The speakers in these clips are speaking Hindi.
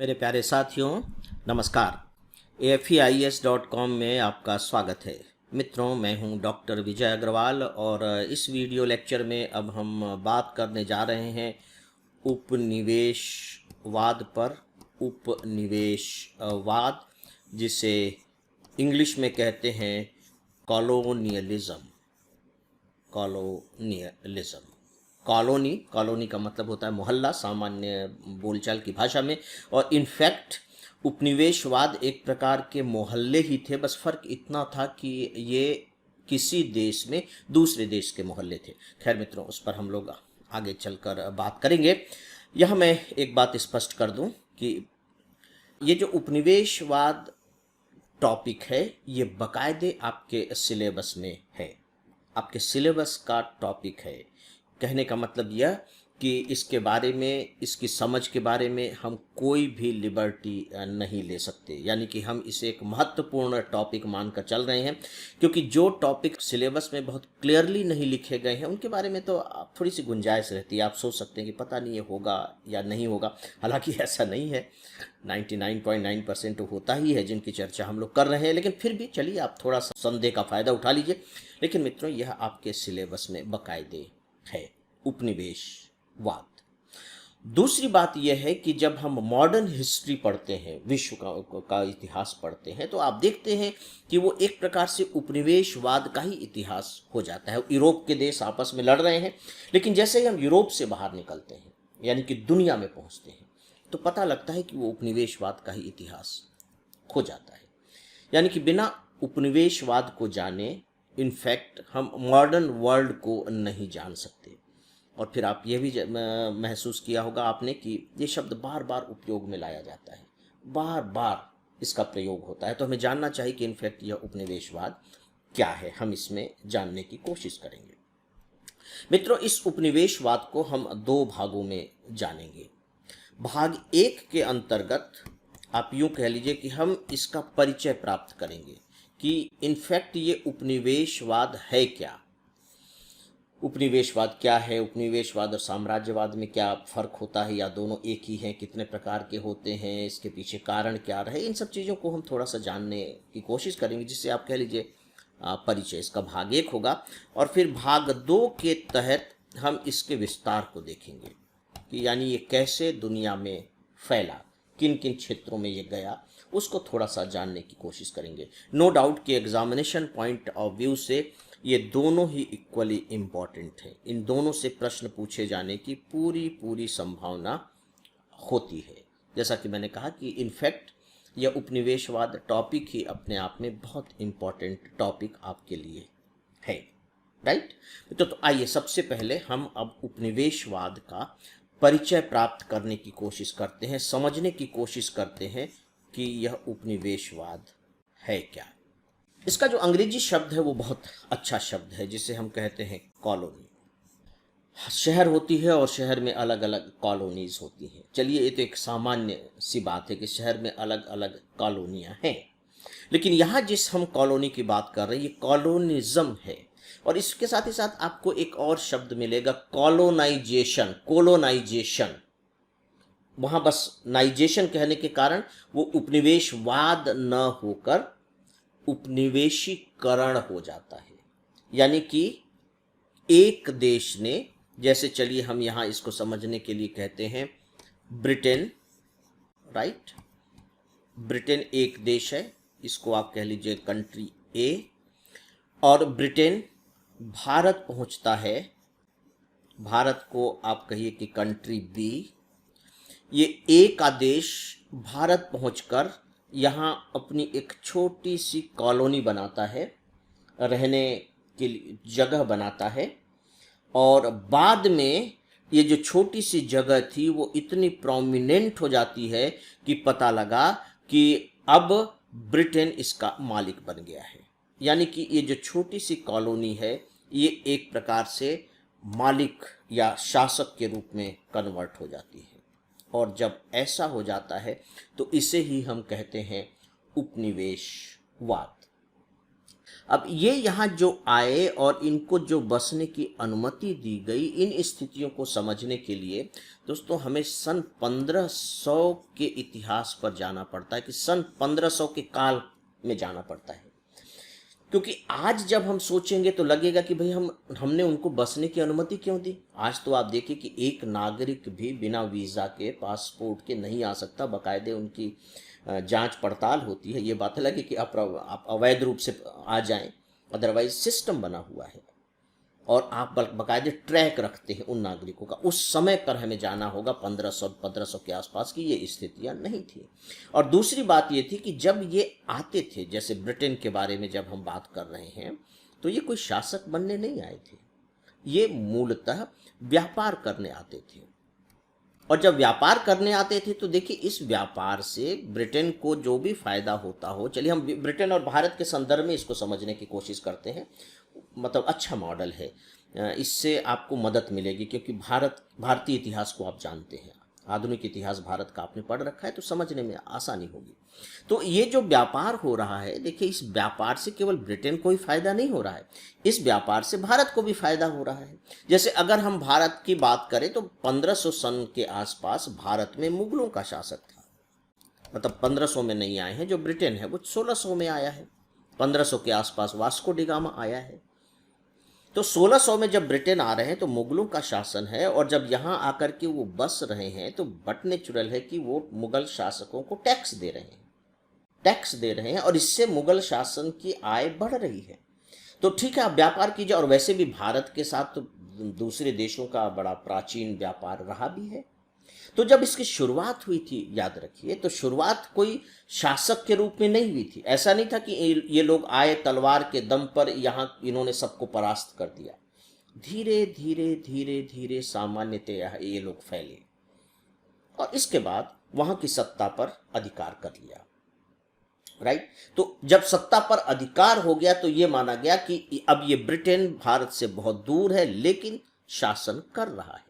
मेरे प्यारे साथियों, नमस्कार। AFEIS.com में आपका स्वागत है। मित्रों, मैं हूं डॉक्टर विजय अग्रवाल और इस वीडियो लेक्चर में अब हम बात करने जा रहे हैं उपनिवेशवाद पर। उपनिवेशवाद, जिसे इंग्लिश में कहते हैं कॉलोनियलिज्म। कॉलोनियलिज्म, कॉलोनी का मतलब होता है मोहल्ला सामान्य बोलचाल की भाषा में, और इनफैक्ट उपनिवेशवाद एक प्रकार के मोहल्ले ही थे। बस फर्क इतना था कि ये किसी देश में दूसरे देश के मोहल्ले थे। खैर मित्रों, उस पर हम लोग आगे चलकर बात करेंगे। यह मैं एक बात स्पष्ट कर दूं कि ये जो उपनिवेशवाद टॉपिक है, ये बाकायदे आपके सिलेबस में है, आपके सिलेबस का टॉपिक है। कहने का मतलब यह कि इसके बारे में, इसकी समझ के बारे में हम कोई भी लिबर्टी नहीं ले सकते। यानी कि हम इसे एक महत्वपूर्ण टॉपिक मानकर चल रहे हैं, क्योंकि जो टॉपिक सिलेबस में बहुत क्लियरली नहीं लिखे गए हैं उनके बारे में तो थोड़ी सी गुंजाइश रहती है। आप सोच सकते हैं कि पता नहीं ये होगा या नहीं होगा, हालांकि ऐसा नहीं है। 99.9% तो होता ही है जिनकी चर्चा हम लोग कर रहे हैं, लेकिन फिर भी चलिए आप थोड़ा सा संदेह का फ़ायदा उठा लीजिए। लेकिन मित्रों, यह आपके सिलेबस में बाकायदे है, उपनिवेशवाद। दूसरी बात यह है कि जब हम मॉडर्न हिस्ट्री पढ़ते हैं, विश्व का इतिहास पढ़ते हैं, तो आप देखते हैं कि वो एक प्रकार से उपनिवेशवाद का ही इतिहास हो जाता है। यूरोप के देश आपस में लड़ रहे हैं, लेकिन जैसे ही हम यूरोप से बाहर निकलते हैं, यानी कि दुनिया में पहुंचते हैं, तो पता लगता है कि वो उपनिवेशवाद का ही इतिहास हो जाता है। यानी कि बिना उपनिवेशवाद को जाने इनफैक्ट हम मॉडर्न वर्ल्ड को नहीं जान सकते। और फिर आप ये भी महसूस किया होगा आपने कि ये शब्द बार बार उपयोग में लाया जाता है, बार बार इसका प्रयोग होता है। तो हमें जानना चाहिए कि इनफैक्ट यह उपनिवेशवाद क्या है। हम इसमें जानने की कोशिश करेंगे। मित्रों, इस उपनिवेशवाद को हम दो भागों में जानेंगे। भाग एक के अंतर्गत आप यूं कह लीजिए कि हम इसका परिचय प्राप्त करेंगे कि इनफैक्ट ये उपनिवेशवाद है क्या, उपनिवेशवाद क्या है, उपनिवेशवाद और साम्राज्यवाद में क्या फर्क होता है, या दोनों एक ही हैं, कितने प्रकार के होते हैं, इसके पीछे कारण क्या रहे। इन सब चीज़ों को हम थोड़ा सा जानने की कोशिश करेंगे, जिससे आप कह लीजिए परिचय। इसका भाग एक होगा, और फिर भाग दो के तहत हम इसके विस्तार को देखेंगे कि यानी ये कैसे दुनिया में फैला, किन किन क्षेत्रों में ये गया, उसको थोड़ा सा जानने की कोशिश करेंगे। नो डाउट कि एग्जामिनेशन पॉइंट ऑफ व्यू से ये दोनों ही इक्वली इम्पॉर्टेंट है। इन दोनों से प्रश्न पूछे जाने की पूरी संभावना होती है। जैसा कि मैंने कहा कि इनफैक्ट यह उपनिवेशवाद टॉपिक ही अपने आप में बहुत इम्पॉर्टेंट टॉपिक आपके लिए है, राइट। तो आइए सबसे पहले हम अब उपनिवेशवाद का परिचय प्राप्त करने की कोशिश करते हैं, समझने की कोशिश करते हैं कि यह उपनिवेशवाद है क्या। इसका जो अंग्रेजी शब्द है वो बहुत अच्छा शब्द है, जिसे हम कहते हैं कॉलोनी। शहर होती है और शहर में अलग अलग कॉलोनीज होती हैं। चलिए, ये तो एक सामान्य सी बात है कि शहर में अलग अलग कॉलोनियां हैं, लेकिन यहाँ जिस हम कॉलोनी की बात कर रहे हैं, ये कॉलोनिज्म है। और इसके साथ ही साथ आपको एक और शब्द मिलेगा, कॉलोनाइजेशन। कोलोनाइजेशन, वहाँ बस नाइजेशन कहने के कारण वो उपनिवेशवाद न होकर उपनिवेशीकरण हो जाता है। यानी कि एक देश ने, जैसे चलिए हम यहाँ इसको समझने के लिए कहते हैं ब्रिटेन, राइट। ब्रिटेन एक देश है, इसको आप कह लीजिए कंट्री ए, और ब्रिटेन भारत पहुंचता है, भारत को आप कहिए कि कंट्री बी। ये ए का देश भारत पहुंचकर यहाँ अपनी एक छोटी सी कॉलोनी बनाता है, रहने के लिए जगह बनाता है, और बाद में ये जो छोटी सी जगह थी वो इतनी प्रोमिनेंट हो जाती है कि पता लगा कि अब ब्रिटेन इसका मालिक बन गया है। यानी कि ये जो छोटी सी कॉलोनी है, ये एक प्रकार से मालिक या शासक के रूप में कन्वर्ट हो जाती है। और जब ऐसा हो जाता है तो इसे ही हम कहते हैं उपनिवेशवाद। अब ये यहाँ जो आए और इनको जो बसने की अनुमति दी गई, इन स्थितियों को समझने के लिए दोस्तों हमें सन 1500 के इतिहास पर जाना पड़ता है, कि सन 1500 के काल में जाना पड़ता है। क्योंकि आज जब हम सोचेंगे तो लगेगा कि भाई हमने उनको बसने की अनुमति क्यों दी। आज तो आप देखिए कि एक नागरिक भी बिना वीज़ा के, पासपोर्ट के नहीं आ सकता, बाकायदे उनकी जांच पड़ताल होती है। ये बात अलग है कि आप अवैध रूप से आ जाएं, अदरवाइज सिस्टम बना हुआ है और आप बाकायदे ट्रैक रखते हैं उन नागरिकों का। उस समय पर हमें जाना होगा 1500 के आसपास की ये स्थितियां नहीं थी। और दूसरी बात ये थी कि जब ये आते थे, जैसे ब्रिटेन के बारे में जब हम बात कर रहे हैं, तो ये कोई शासक बनने नहीं आए थे, ये मूलतः व्यापार करने आते थे। और जब व्यापार करने आते थे तो देखिए इस व्यापार से ब्रिटेन को जो भी फायदा होता हो, चलिए हम ब्रिटेन और भारत के संदर्भ में इसको समझने की कोशिश करते हैं, मतलब अच्छा मॉडल है, इससे आपको मदद मिलेगी। क्योंकि भारतीय इतिहास को आप जानते हैं, आधुनिक इतिहास भारत का आपने पढ़ रखा है, तो समझने में आसानी होगी। तो ये जो व्यापार हो रहा है, देखिए इस व्यापार से केवल ब्रिटेन को ही फायदा नहीं हो रहा है, इस व्यापार से भारत को भी फायदा हो रहा है। जैसे अगर हम भारत की बात करें तो 1500 सन के आसपास भारत में मुगलों का शासक था। मतलब 1500 में नहीं आए हैं, जो ब्रिटेन है वो 1600 में आया है। 1500 के आसपास वास्को डी गामा आया है। तो 1600 में जब ब्रिटेन आ रहे हैं तो मुगलों का शासन है, और जब यहाँ आकर के वो बस रहे हैं तो बट नेचुरल है कि वो मुगल शासकों को टैक्स दे रहे हैं और इससे मुगल शासन की आय बढ़ रही है। तो ठीक है, आप व्यापार कीजिए। और वैसे भी भारत के साथ तो दूसरे देशों का बड़ा प्राचीन व्यापार रहा भी है। तो जब इसकी शुरुआत हुई थी, याद रखिए, तो शुरुआत कोई शासक के रूप में नहीं हुई थी। ऐसा नहीं था कि ये लोग आए तलवार के दम पर, यहाँ इन्होंने सबको परास्त कर दिया। धीरे धीरे धीरे धीरे सामान्यतया ये लोग फैले और इसके बाद वहां की सत्ता पर अधिकार कर लिया। राइट। तो जब सत्ता पर अधिकार हो गया तो ये माना गया कि अब ये ब्रिटेन भारत से बहुत दूर है लेकिन शासन कर रहा है।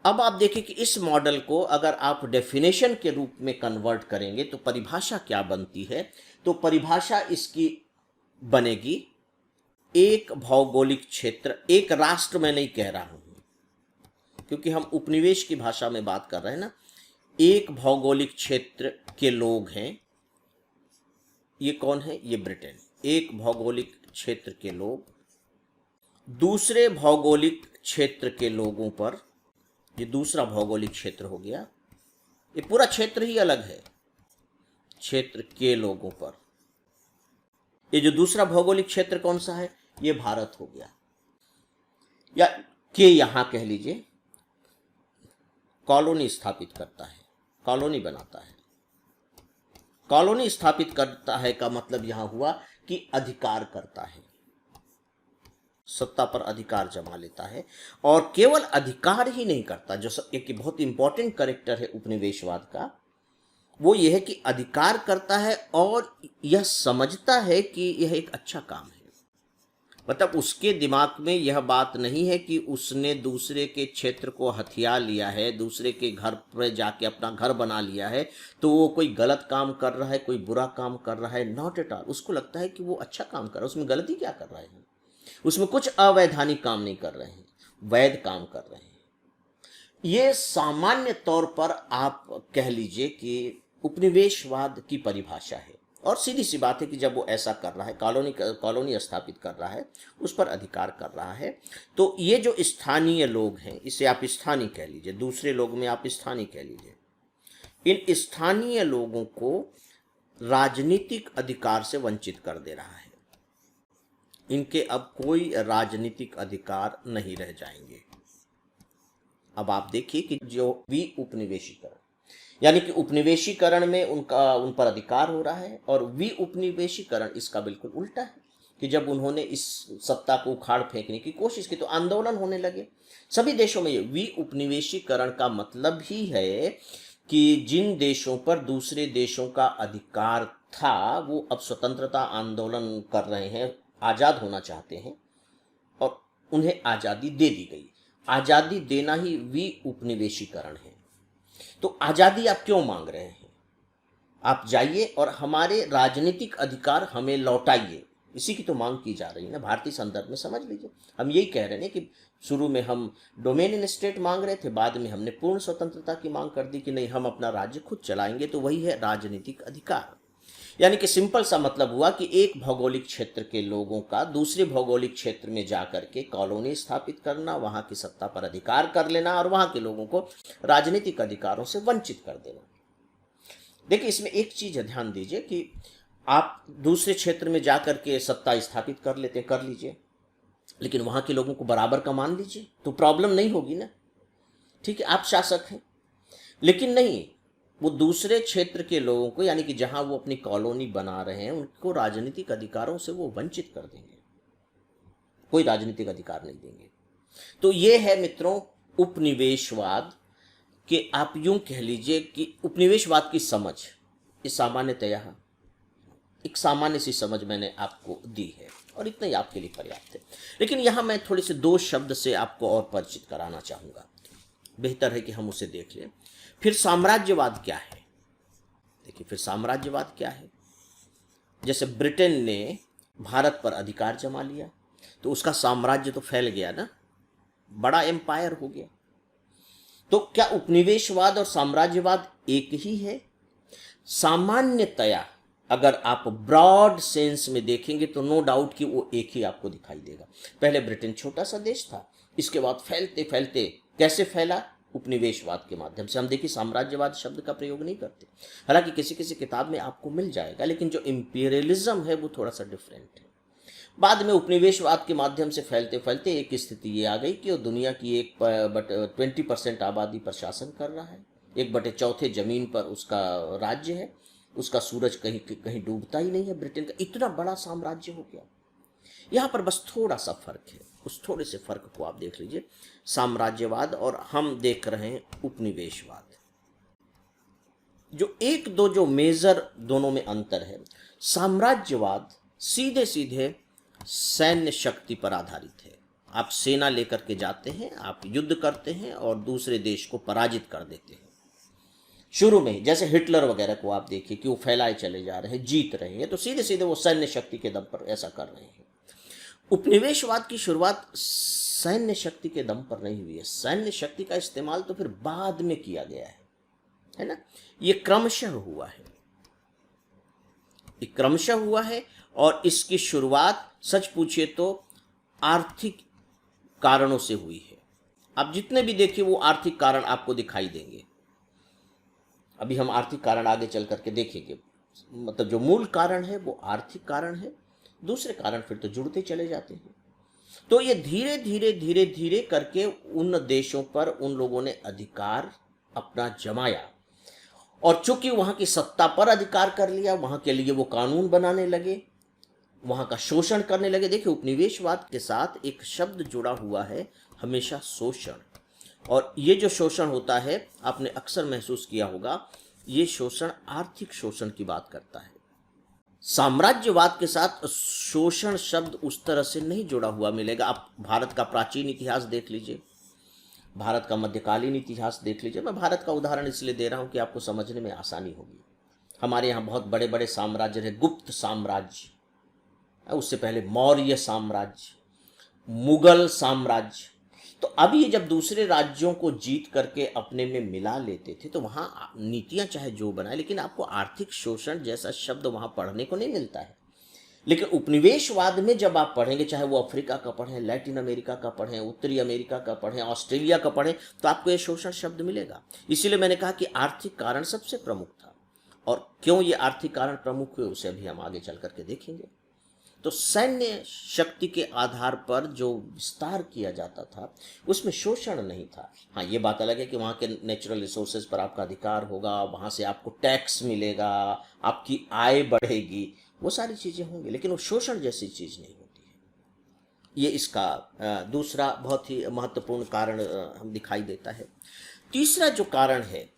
अब आप देखिए कि इस मॉडल को अगर आप डेफिनेशन के रूप में कन्वर्ट करेंगे तो परिभाषा क्या बनती है। तो परिभाषा इसकी बनेगी एक भौगोलिक क्षेत्र, एक राष्ट्र मैं नहीं कह रहा हूं क्योंकि हम उपनिवेश की भाषा में बात कर रहे हैं ना। एक भौगोलिक क्षेत्र के लोग हैं, ये कौन है, ये ब्रिटेन। एक भौगोलिक क्षेत्र के लोग दूसरे भौगोलिक क्षेत्र के लोगों पर, ये दूसरा भौगोलिक क्षेत्र हो गया, ये पूरा क्षेत्र ही अलग है, क्षेत्र के लोगों पर। ये जो दूसरा भौगोलिक क्षेत्र कौन सा है, ये भारत हो गया, या के यहां कह लीजिए कॉलोनी स्थापित करता है, कॉलोनी बनाता है। कॉलोनी स्थापित करता है का मतलब यहां हुआ कि अधिकार करता है, सत्ता पर अधिकार जमा लेता है। और केवल अधिकार ही नहीं करता, जो एक बहुत इंपॉर्टेंट कैरेक्टर है उपनिवेशवाद का, वो यह है कि अधिकार करता है और यह समझता है कि यह एक अच्छा काम है। मतलब उसके दिमाग में यह बात नहीं है कि उसने दूसरे के क्षेत्र को हथिया लिया है, दूसरे के घर पर जाके अपना घर बना लिया है, तो वो कोई गलत काम कर रहा है, कोई बुरा काम कर रहा है। Not at all. उसको लगता है कि वो अच्छा काम कर रहा है। उसमें गलती क्या कर रहा है, उसमें कुछ अवैधानिक काम नहीं कर रहे हैं, वैध काम कर रहे हैं। ये सामान्य तौर पर आप कह लीजिए कि उपनिवेशवाद की परिभाषा है। और सीधी सी बात है कि जब वो ऐसा कर रहा है, कॉलोनी स्थापित कर रहा है, उस पर अधिकार कर रहा है, तो ये जो स्थानीय लोग हैं, इसे आप स्थानीय कह लीजिए, दूसरे लोग में आप स्थानीय कह लीजिए, इन स्थानीय लोगों को राजनीतिक अधिकार से वंचित कर दे रहा है। इनके अब कोई राजनीतिक अधिकार नहीं रह जाएंगे। अब आप देखिए कि जो उपनिवेशीकरण, यानी कि उपनिवेशीकरण में उन पर अधिकार हो रहा है, और उपनिवेशीकरण इसका बिल्कुल उल्टा है कि जब उन्होंने इस सत्ता को उखाड़ फेंकने की कोशिश की तो आंदोलन होने लगे सभी देशों में। ये उपनिवेशीकरण का मतलब ही है कि जिन देशों पर दूसरे देशों का अधिकार था, वो अब स्वतंत्रता आंदोलन कर रहे हैं, आज़ाद होना चाहते हैं, और उन्हें आज़ादी दे दी गई। आज़ादी देना ही उपनिवेशीकरण है। तो आज़ादी आप क्यों मांग रहे हैं? आप जाइए और हमारे राजनीतिक अधिकार हमें लौटाइए, इसी की तो मांग की जा रही है ना, भारतीय संदर्भ में समझ लीजिए। हम यही कह रहे हैं कि शुरू में हम डोमेन इन स्टेट मांग रहे थे, बाद में हमने पूर्ण स्वतंत्रता की मांग कर दी कि नहीं, हम अपना राज्य खुद चलाएंगे। तो वही है राजनीतिक अधिकार। यानी कि सिंपल सा मतलब हुआ कि एक भौगोलिक क्षेत्र के लोगों का दूसरे भौगोलिक क्षेत्र में जाकर के कॉलोनी स्थापित करना, वहां की सत्ता पर अधिकार कर लेना और वहां के लोगों को राजनीतिक अधिकारों से वंचित कर देना। देखिए, इसमें एक चीज ध्यान दीजिए कि आप दूसरे क्षेत्र में जाकर के सत्ता स्थापित कर लेते हैं, कर लीजिए, लेकिन वहां के लोगों को बराबर का मान लीजिए तो प्रॉब्लम नहीं होगी ना। ठीक है, आप शासक हैं, लेकिन नहीं, वो दूसरे क्षेत्र के लोगों को, यानी कि जहां वो अपनी कॉलोनी बना रहे हैं, उनको राजनीतिक अधिकारों से वो वंचित कर देंगे, कोई राजनीतिक अधिकार नहीं देंगे। तो ये है मित्रों उपनिवेशवाद के, आप यूं कह लीजिए कि उपनिवेशवाद की समझ, इस सामान्यतया एक सामान्य सी समझ मैंने आपको दी है और इतना ही आपके लिए पर्याप्त है। लेकिन यहां मैं थोड़े से दो शब्द से आपको और परिचित कराना चाहूंगा, बेहतर है कि हम उसे देख लें। फिर साम्राज्यवाद क्या है? देखिए, फिर साम्राज्यवाद क्या है? जैसे ब्रिटेन ने भारत पर अधिकार जमा लिया तो उसका साम्राज्य तो फैल गया ना, बड़ा एम्पायर हो गया। तो क्या उपनिवेशवाद और साम्राज्यवाद एक ही है? सामान्यतया अगर आप ब्रॉड सेंस में देखेंगे तो नो डाउट कि वो एक ही आपको दिखाई देगा। पहले ब्रिटेन छोटा सा देश था, इसके बाद फैलते फैलते कैसे फैला? उपनिवेशवाद के माध्यम से। हम देखिए साम्राज्यवाद शब्द का प्रयोग नहीं करते, हालांकि किसी किसी किताब में आपको मिल जाएगा, लेकिन जो इंपीरियलिज्म है वो थोड़ा सा डिफरेंट है। बाद में उपनिवेशवाद के माध्यम से फैलते फैलते एक स्थिति ये आ गई कि वो दुनिया की 20% आबादी पर शासन कर रहा है, 1/4 जमीन पर उसका राज्य है, उसका सूरज कहीं कहीं डूबता ही नहीं है। ब्रिटेन का इतना बड़ा साम्राज्य हो गया। यहाँ पर बस थोड़ा सा फर्क है, उस थोड़े से फर्क को आप देख लीजिए, साम्राज्यवाद और हम देख रहे हैं उपनिवेशवाद। जो एक दो जो मेजर दोनों में अंतर है, साम्राज्यवाद सीधे सीधे सैन्य शक्ति पर आधारित है। आप सेना लेकर के जाते हैं, आप युद्ध करते हैं और दूसरे देश को पराजित कर देते हैं। शुरू में जैसे हिटलर वगैरह को आप देखिए कि वो फैलाए चले जा रहे हैं, जीत रहे हैं, तो सीधे सीधे वो सैन्य शक्ति के दम पर ऐसा कर रहे हैं। उपनिवेशवाद की शुरुआत सैन्य शक्ति के दम पर नहीं हुई है, सैन्य शक्ति का इस्तेमाल तो फिर बाद में किया गया है ना। ये क्रमशः हुआ है, ये क्रमशः हुआ है और इसकी शुरुआत सच पूछिए तो आर्थिक कारणों से हुई है। आप जितने भी देखिए वो आर्थिक कारण आपको दिखाई देंगे। अभी हम आर्थिक कारण आगे चल करके देखेंगे, मतलब जो मूल कारण है वो आर्थिक कारण है, दूसरे कारण फिर तो जुड़ते चले जाते हैं। तो ये धीरे धीरे धीरे धीरे करके उन देशों पर उन लोगों ने अधिकार अपना जमाया और चूंकि वहां की सत्ता पर अधिकार कर लिया, वहां के लिए वो कानून बनाने लगे, वहां का शोषण करने लगे। देखिए, उपनिवेशवाद के साथ एक शब्द जुड़ा हुआ है हमेशा, शोषण। और ये जो शोषण होता है, आपने अक्सर महसूस किया होगा, ये शोषण आर्थिक शोषण की बात करता है। साम्राज्यवाद के साथ शोषण शब्द उस तरह से नहीं जुड़ा हुआ मिलेगा। आप भारत का प्राचीन इतिहास देख लीजिए, भारत का मध्यकालीन इतिहास देख लीजिए। मैं भारत का उदाहरण इसलिए दे रहा हूं कि आपको समझने में आसानी होगी। हमारे यहाँ बहुत बड़े बड़े साम्राज्य रहे, गुप्त साम्राज्य, उससे पहले मौर्य साम्राज्य, मुगल साम्राज्य। तो अब ये जब दूसरे राज्यों को जीत करके अपने में मिला लेते थे तो वहाँ नीतियाँ चाहे जो बनाए, लेकिन आपको आर्थिक शोषण जैसा शब्द वहाँ पढ़ने को नहीं मिलता है। लेकिन उपनिवेशवाद में जब आप पढ़ेंगे, चाहे वो अफ्रीका का पढ़ें, लैटिन अमेरिका का पढ़ें, उत्तरी अमेरिका का पढ़ें, ऑस्ट्रेलिया का पढ़ें, तो आपको ये शोषण शब्द मिलेगा। इसीलिए मैंने कहा कि आर्थिक कारण सबसे प्रमुख था। और क्यों ये आर्थिक कारण प्रमुख हुए उसे अभी हम आगे चल करके देखेंगे। तो सैन्य शक्ति के आधार पर जो विस्तार किया जाता था उसमें शोषण नहीं था। हाँ, ये बात अलग है कि वहाँ के नेचुरल रिसोर्सेज पर आपका अधिकार होगा, वहाँ से आपको टैक्स मिलेगा, आपकी आय बढ़ेगी, वो सारी चीज़ें होंगी, लेकिन वो शोषण जैसी चीज़ नहीं होती है। ये इसका दूसरा बहुत ही महत्वपूर्ण कारण हम दिखाई देता है। तीसरा जो कारण है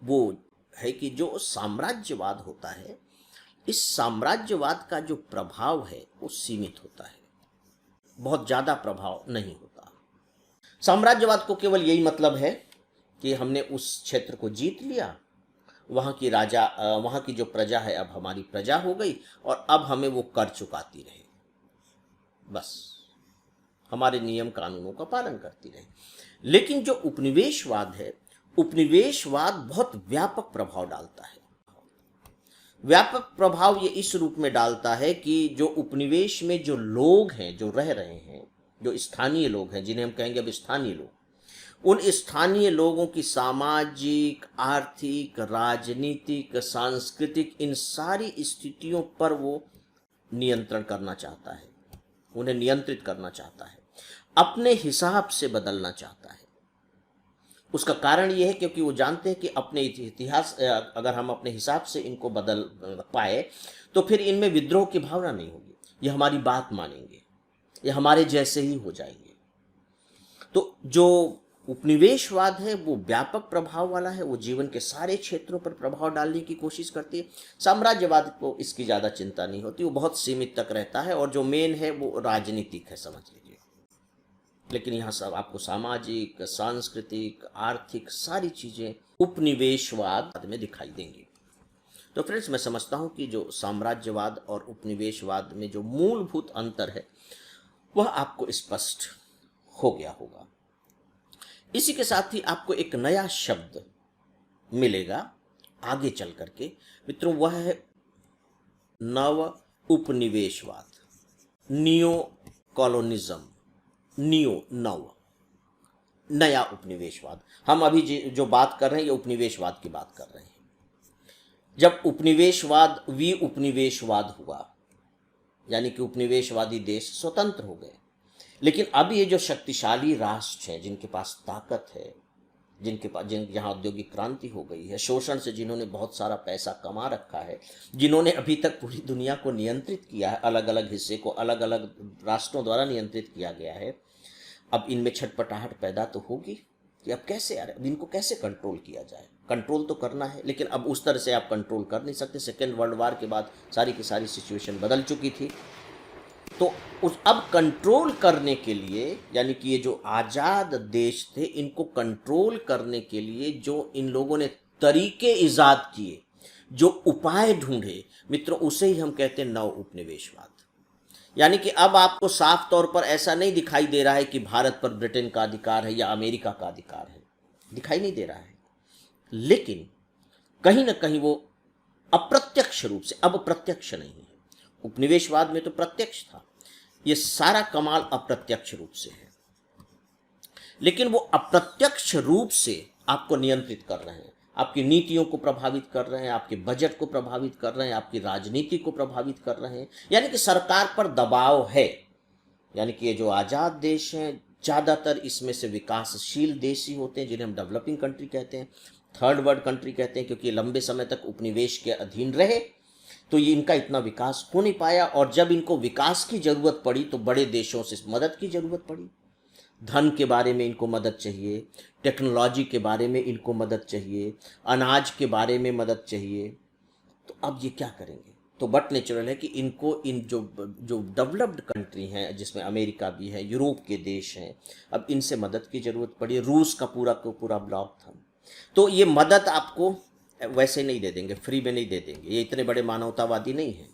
वो है कि जो साम्राज्यवाद होता है, इस साम्राज्यवाद का जो प्रभाव है वो सीमित होता है, बहुत ज़्यादा प्रभाव नहीं होता। साम्राज्यवाद को केवल यही मतलब है कि हमने उस क्षेत्र को जीत लिया वहाँ की जो प्रजा है अब हमारी प्रजा हो गई और अब हमें वो कर चुकाती रहे, बस हमारे नियम कानूनों का पालन करती रहे। लेकिन जो उपनिवेशवाद है, उपनिवेशवाद बहुत व्यापक प्रभाव डालता है। व्यापक प्रभाव ये इस रूप में डालता है कि जो उपनिवेश में जो लोग हैं, जो रह रहे हैं, जो स्थानीय लोग हैं, जिन्हें हम कहेंगे अब स्थानीय लोग, उन स्थानीय लोगों की सामाजिक, आर्थिक, राजनीतिक, सांस्कृतिक, इन सारी स्थितियों पर वो नियंत्रण करना चाहता है, उन्हें नियंत्रित करना चाहता है, अपने हिसाब से बदलना चाहता है। उसका कारण यह है क्योंकि वो जानते हैं कि अपने इतिहास, अगर हम अपने हिसाब से इनको बदल पाए तो फिर इनमें विद्रोह की भावना नहीं होगी, ये हमारी बात मानेंगे, ये हमारे जैसे ही हो जाएंगे। तो जो उपनिवेशवाद है वो व्यापक प्रभाव वाला है, वो जीवन के सारे क्षेत्रों पर प्रभाव डालने की कोशिश करती है। साम्राज्यवाद को इसकी ज़्यादा चिंता नहीं होती, वो बहुत सीमित तक रहता है और जो मेन है वो राजनीतिक है, समझ लीजिए। लेकिन यहाँ सब आपको सामाजिक, सांस्कृतिक, आर्थिक सारी चीज़ें उपनिवेशवाद में दिखाई देंगी। तो फ्रेंड्स, मैं समझता हूँ कि जो साम्राज्यवाद और उपनिवेशवाद में जो मूलभूत अंतर है वह आपको स्पष्ट हो गया होगा। इसी के साथ ही आपको एक नया शब्द मिलेगा आगे चल करके मित्रों, वह है नव उपनिवेशवाद, नियो कॉलोनिज्म, नव, नया उपनिवेशवाद। हम अभी जो बात कर रहे हैं ये उपनिवेशवाद की बात कर रहे हैं। जब उपनिवेशवाद उपनिवेशवाद हुआ, यानी कि उपनिवेशवादी देश स्वतंत्र हो गए, लेकिन अब ये जो शक्तिशाली राष्ट्र हैं, जिनके पास ताकत है, जहाँ औद्योगिक क्रांति हो गई है, शोषण से जिन्होंने बहुत सारा पैसा कमा रखा है, जिन्होंने अभी तक पूरी दुनिया को नियंत्रित किया है, अलग अलग हिस्से को अलग अलग राष्ट्रों द्वारा नियंत्रित किया गया है, अब इनमें छटपटाहट पैदा तो होगी कि अब कैसे यार, अब इनको कैसे कंट्रोल किया जाए। कंट्रोल तो करना है, लेकिन अब उस तरह से आप कंट्रोल कर नहीं सकते। सेकेंड वर्ल्ड वॉर के बाद सारी की सारी सिचुएशन बदल चुकी थी। तो अब कंट्रोल करने के लिए, यानी कि ये जो आज़ाद देश थे, इनको कंट्रोल करने के लिए जो इन लोगों ने तरीके इजाद किए, जो उपाय ढूंढे मित्रों, उसे ही हम कहते हैं नव उपनिवेशवाद। यानी कि अब आपको साफ तौर पर ऐसा नहीं दिखाई दे रहा है कि भारत पर ब्रिटेन का अधिकार है या अमेरिका का अधिकार है, दिखाई नहीं दे रहा है, लेकिन कहीं ना कहीं वो अप्रत्यक्ष रूप से, अब प्रत्यक्ष नहीं है। उपनिवेशवाद में तो प्रत्यक्ष था, ये सारा कमाल अप्रत्यक्ष रूप से है। लेकिन वो अप्रत्यक्ष रूप से आपको नियंत्रित कर रहे हैं, आपकी नीतियों को प्रभावित कर रहे हैं, आपके बजट को प्रभावित कर रहे हैं, आपकी राजनीति को प्रभावित कर रहे हैं, यानी कि सरकार पर दबाव है। यानी कि ये जो आज़ाद देश हैं, ज़्यादातर इसमें से विकासशील देश ही होते हैं, जिन्हें हम डेवलपिंग कंट्री कहते हैं, थर्ड वर्ल्ड कंट्री कहते हैं, क्योंकि ये लंबे समय तक उपनिवेश के अधीन रहे, तो ये इनका इतना विकास हो नहीं पाया। और जब इनको विकास की ज़रूरत पड़ी तो बड़े देशों से मदद की ज़रूरत पड़ी। धन के बारे में इनको मदद चाहिए, टेक्नोलॉजी के बारे में इनको मदद चाहिए, अनाज के बारे में मदद चाहिए। तो अब ये क्या करेंगे? तो बट नेचुरल है कि इनको इन जो डेवलप्ड कंट्री हैं, जिसमें अमेरिका भी है, यूरोप के देश हैं, अब इनसे मदद की ज़रूरत पड़ी। रूस का पूरा ब्लॉक था, तो ये मदद आपको वैसे नहीं दे देंगे, फ्री में नहीं दे देंगे। ये इतने बड़े मानवतावादी नहीं हैं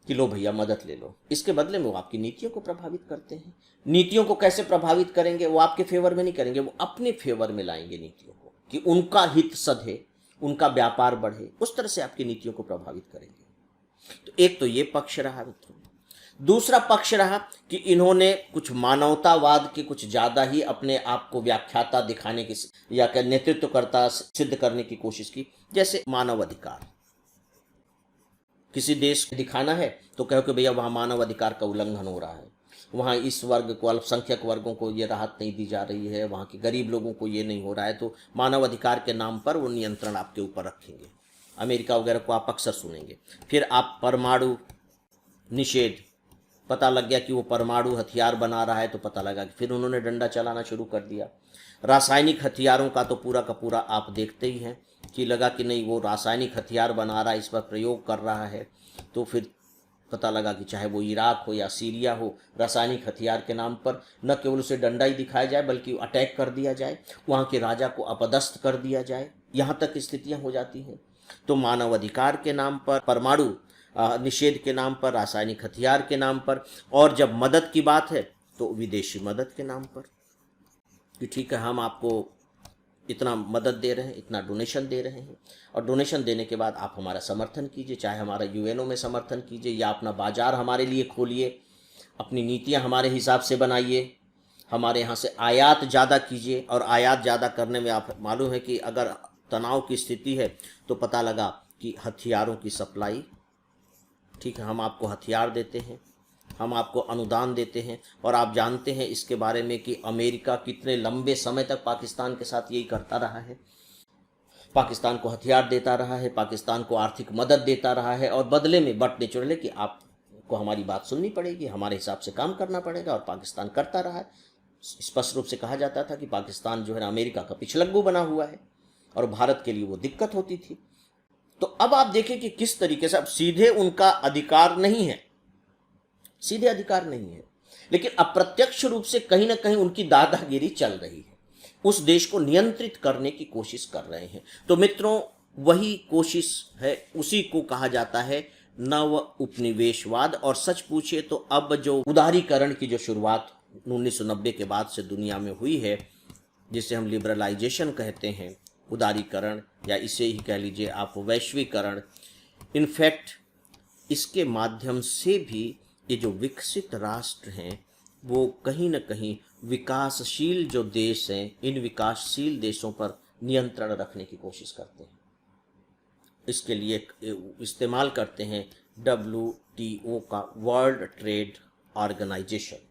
कि लो भैया मदद ले लो। इसके बदले में वो आपकी नीतियों को प्रभावित करते हैं। नीतियों को कैसे प्रभावित करेंगे? वो आपके फेवर में नहीं करेंगे, वो अपने फेवर में लाएंगे नीतियों को, कि उनका हित सधे, उनका व्यापार बढ़े, उस तरह से आपकी नीतियों को प्रभावित करेंगे। तो एक तो ये पक्ष रहा मित्रों। दूसरा पक्ष रहा कि इन्होंने कुछ मानवतावाद के कुछ ज़्यादा ही अपने आप को व्याख्याता दिखाने की या नेतृत्वकर्ता सिद्ध करने की कोशिश की। जैसे मानव अधिकार, किसी देश को दिखाना है तो कहो कि भैया वहाँ मानव अधिकार का उल्लंघन हो रहा है, वहाँ इस वर्ग को, अल्पसंख्यक वर्गों को ये राहत नहीं दी जा रही है, वहाँ के गरीब लोगों को ये नहीं हो रहा है, तो मानव अधिकार के नाम पर वो नियंत्रण आपके ऊपर रखेंगे। अमेरिका वगैरह को आप अक्सर सुनेंगे। फिर आप परमाणु निषेध, पता लग गया कि वो परमाणु हथियार बना रहा है, तो पता लगा कि फिर उन्होंने डंडा चलाना शुरू कर दिया। रासायनिक हथियारों का तो पूरा का पूरा आप देखते ही हैं कि लगा कि नहीं, वो रासायनिक हथियार बना रहा है, इस पर प्रयोग कर रहा है, तो फिर पता लगा कि चाहे वो इराक हो या सीरिया हो, रासायनिक हथियार के नाम पर न केवल उसे डंडा ही दिखाया जाए बल्कि अटैक कर दिया जाए, वहाँ के राजा को अपदस्थ कर दिया जाए, यहाँ तक स्थितियाँ हो जाती हैं। तो मानव अधिकार के नाम पर, परमाणु निषेध के नाम पर, रासायनिक हथियार के नाम पर, और जब मदद की बात है तो विदेशी मदद के नाम पर कि ठीक है हम आपको इतना मदद दे रहे हैं, इतना डोनेशन दे रहे हैं, और डोनेशन देने के बाद आप हमारा समर्थन कीजिए, चाहे हमारा यूएनओ में समर्थन कीजिए या अपना बाजार हमारे लिए खोलिए, अपनी नीतियां हमारे हिसाब से बनाइए, हमारे यहाँ से आयात ज़्यादा कीजिए। और आयात ज़्यादा करने में आप मालूम है कि अगर तनाव की स्थिति है तो पता लगा कि हथियारों की सप्लाई, ठीक है, हम आपको हथियार देते हैं, हम आपको अनुदान देते हैं, और आप जानते हैं इसके बारे में कि अमेरिका कितने लंबे समय तक पाकिस्तान के साथ यही करता रहा है, पाकिस्तान को हथियार देता रहा है, पाकिस्तान को आर्थिक मदद देता रहा है, और बदले में बट नेचुरल है कि आपको हमारी बात सुननी पड़ेगी, हमारे हिसाब से काम करना पड़ेगा, और पाकिस्तान करता रहा है। स्पष्ट रूप से कहा जाता था कि पाकिस्तान जो है अमेरिका का पिछलग्गू बना हुआ है और भारत के लिए वो दिक्कत होती थी। तो अब आप देखें कि किस तरीके से, अब सीधे उनका अधिकार नहीं है, सीधे अधिकार नहीं है, लेकिन अप्रत्यक्ष रूप से कहीं ना कहीं उनकी दादागिरी चल रही है, उस देश को नियंत्रित करने की कोशिश कर रहे हैं। तो मित्रों, वही कोशिश है, उसी को कहा जाता है नव उपनिवेशवाद। और सच पूछिए तो अब जो उदारीकरण की जो शुरुआत 1990 के बाद से दुनिया में हुई है, जिसे हम लिबरलाइजेशन कहते हैं, उदारीकरण, या इसे ही कह लीजिए आप वैश्वीकरण, इनफैक्ट इसके माध्यम से भी ये जो विकसित राष्ट्र हैं वो कहीं न कहीं विकासशील जो देश हैं, इन विकासशील देशों पर नियंत्रण रखने की कोशिश करते हैं। इसके लिए इस्तेमाल करते हैं WTO का, वर्ल्ड ट्रेड ऑर्गेनाइजेशन।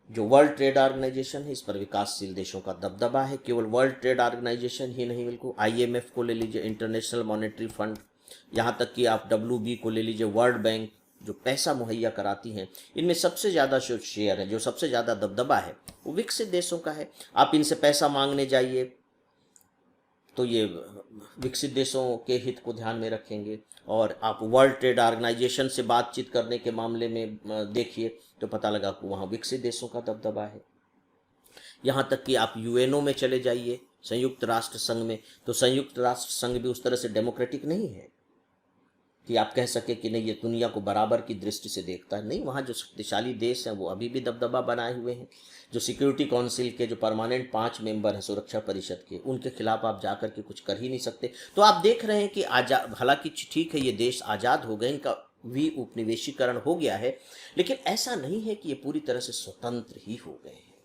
जो वर्ल्ड ट्रेड ऑर्गेनाइजेशन है, इस पर विकासशील देशों का दबदबा है। केवल वर्ल्ड ट्रेड ऑर्गेनाइजेशन ही नहीं, बिल्कुल IMF को ले लीजिए, इंटरनेशनल मॉनेटरी फंड, यहाँ तक कि आप WB को ले लीजिए, वर्ल्ड बैंक, जो पैसा मुहैया कराती हैं, इनमें सबसे ज़्यादा जो शेयर है, जो सबसे ज़्यादा दबदबा है, वो विकसित देशों का है। आप इनसे पैसा मांगने जाइए तो ये विकसित देशों के हित को ध्यान में रखेंगे, और आप वर्ल्ड ट्रेड ऑर्गेनाइजेशन से बातचीत करने के मामले में देखिए तो पता लगा कि वहाँ विकसित देशों का दबदबा है। यहाँ तक कि आप UNO में चले जाइए, संयुक्त राष्ट्र संघ में, तो संयुक्त राष्ट्र संघ भी उस तरह से डेमोक्रेटिक नहीं है कि आप कह सके कि नहीं, ये दुनिया को बराबर की दृष्टि से देखता है। नहीं, वहाँ जो शक्तिशाली देश हैं वो अभी भी दबदबा बनाए हुए हैं। जो सिक्योरिटी काउंसिल के जो परमानेंट 5 मेंबर हैं सुरक्षा परिषद के, उनके खिलाफ आप जाकर के कुछ कर ही नहीं सकते। तो आप देख रहे हैं कि आजाद, हालांकि ठीक है ये देश आज़ाद हो गए, इनका भी उपनिवेशीकरण हो गया है, लेकिन ऐसा नहीं है कि ये पूरी तरह से स्वतंत्र ही हो गए हैं।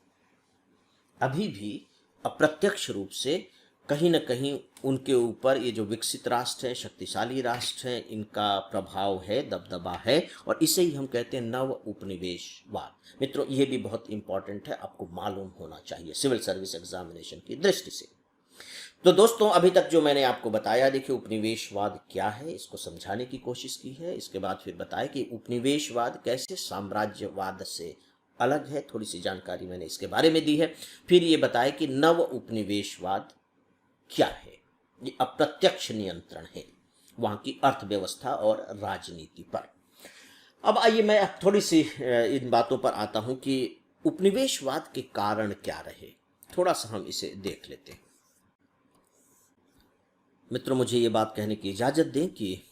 अभी भी अप्रत्यक्ष रूप से कहीं न कहीं उनके ऊपर ये जो विकसित राष्ट्र हैं, शक्तिशाली राष्ट्र हैं, इनका प्रभाव है, दबदबा है, और इसे ही हम कहते हैं नव उपनिवेशवाद। मित्रों, ये भी बहुत इंपॉर्टेंट है, आपको मालूम होना चाहिए सिविल सर्विस एग्जामिनेशन की दृष्टि से। तो दोस्तों, अभी तक जो मैंने आपको बताया, देखिए उपनिवेशवाद क्या है, इसको समझाने की कोशिश की है। इसके बाद फिर बताया कि उपनिवेशवाद कैसे साम्राज्यवाद से अलग है, थोड़ी सी जानकारी मैंने इसके बारे में दी है। फिर ये बताया कि नव उपनिवेशवाद क्या है। ये अप्रत्यक्ष नियंत्रण है वहाँ की अर्थव्यवस्था और राजनीति पर। अब आइए मैं थोड़ी सी इन बातों पर आता हूँ कि उपनिवेशवाद के कारण क्या रहे, थोड़ा सा हम इसे देख लेते हैं। मित्रों, मुझे ये बात कहने की इजाज़त दें कि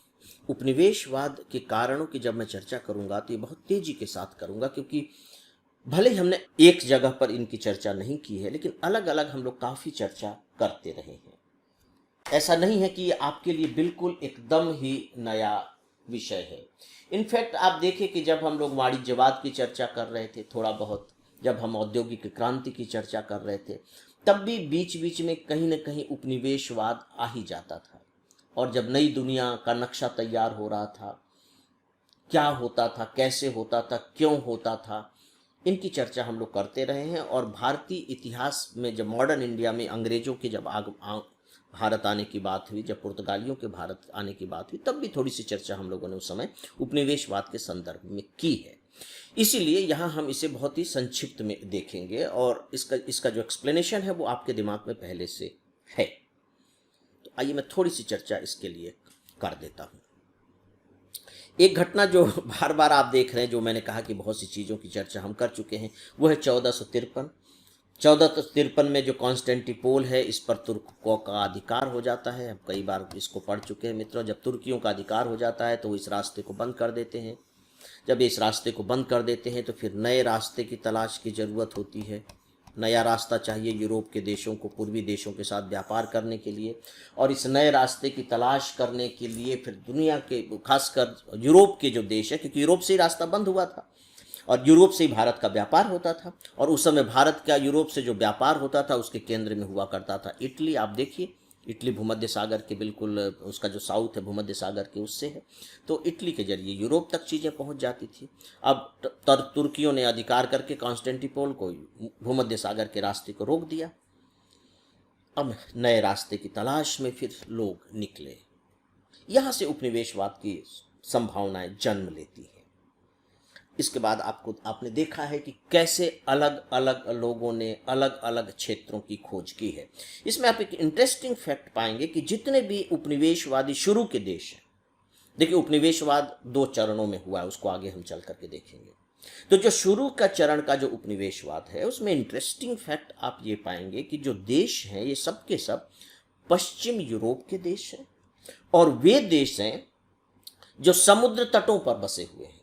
उपनिवेशवाद के कारणों की जब मैं चर्चा करूँगा तो ये बहुत तेज़ी के साथ करूँगा, क्योंकि भले ही हमने एक जगह पर इनकी चर्चा नहीं की है, लेकिन अलग अलग हम लोग काफ़ी चर्चा करते रहे हैं। ऐसा नहीं है कि ये आपके लिए बिल्कुल एकदम ही नया विषय है। इनफैक्ट आप देखें कि जब हम लोग वाणिज्यवाद की चर्चा कर रहे थे, थोड़ा बहुत जब हम औद्योगिक क्रांति की चर्चा कर रहे थे, तब भी बीच बीच में कहीं न कहीं उपनिवेशवाद आ ही जाता था। और जब नई दुनिया का नक्शा तैयार हो रहा था, क्या होता था, कैसे होता था, क्यों होता था, इनकी चर्चा हम लोग करते रहे हैं। और भारतीय इतिहास में जब मॉडर्न इंडिया में अंग्रेजों के जब भारत आने की बात हुई, जब पुर्तगालियों के भारत आने की बात हुई, तब भी थोड़ी सी चर्चा हम लोगों ने उस समय उपनिवेशवाद के संदर्भ में की है। इसीलिए यहाँ हम इसे बहुत ही संक्षिप्त में देखेंगे, और इसका जो एक्सप्लेनेशन है वो आपके दिमाग में पहले से है। तो आइए मैं थोड़ी सी चर्चा इसके लिए कर देता हूँ। एक घटना जो बार बार आप देख रहे हैं, जो मैंने कहा कि बहुत सी चीज़ों की चर्चा हम कर चुके हैं, वो है 1453। 1453 में जो कॉन्स्टेंटिपोल है, इस पर तुर्कों का अधिकार हो जाता है। हम कई बार इसको पढ़ चुके हैं मित्रों। जब तुर्कियों का अधिकार हो जाता है तो वो इस रास्ते को बंद कर देते हैं। जब इस रास्ते को बंद कर देते हैं तो फिर नए रास्ते की तलाश की ज़रूरत होती है। नया रास्ता चाहिए यूरोप के देशों को, पूर्वी देशों के साथ व्यापार करने के लिए। और इस नए रास्ते की तलाश करने के लिए फिर दुनिया के, खासकर यूरोप के जो देश है, क्योंकि यूरोप से ही रास्ता बंद हुआ था और यूरोप से ही भारत का व्यापार होता था। और उस समय भारत का यूरोप से जो व्यापार होता था उसके केंद्र में हुआ करता था इटली। आप देखिए, इटली भूमध्य सागर के बिल्कुल, उसका जो साउथ है भूमध्य सागर के उससे है, तो इटली के जरिए यूरोप तक चीज़ें पहुंच जाती थी। अब तुर्कियों ने अधिकार करके कॉन्स्टेंटिनोपल को, भूमध्य सागर के रास्ते को रोक दिया। अब नए रास्ते की तलाश में फिर लोग निकले। यहाँ से उपनिवेशवाद की संभावनाएं जन्म लेती हैं। इसके बाद आपने देखा है कि कैसे अलग अलग लोगों ने अलग अलग क्षेत्रों की खोज की है। इसमें आप एक इंटरेस्टिंग फैक्ट पाएंगे कि जितने भी उपनिवेशवादी शुरू के देश हैं, देखिए उपनिवेशवाद 2 चरणों में हुआ है, उसको आगे हम चल करके देखेंगे। तो जो शुरू का चरण का जो उपनिवेशवाद है, उसमें इंटरेस्टिंग फैक्ट आप ये पाएंगे कि जो देश हैं ये सब के सब पश्चिम यूरोप के देश हैं, और वे देश हैं जो समुद्र तटों पर बसे हुए हैं।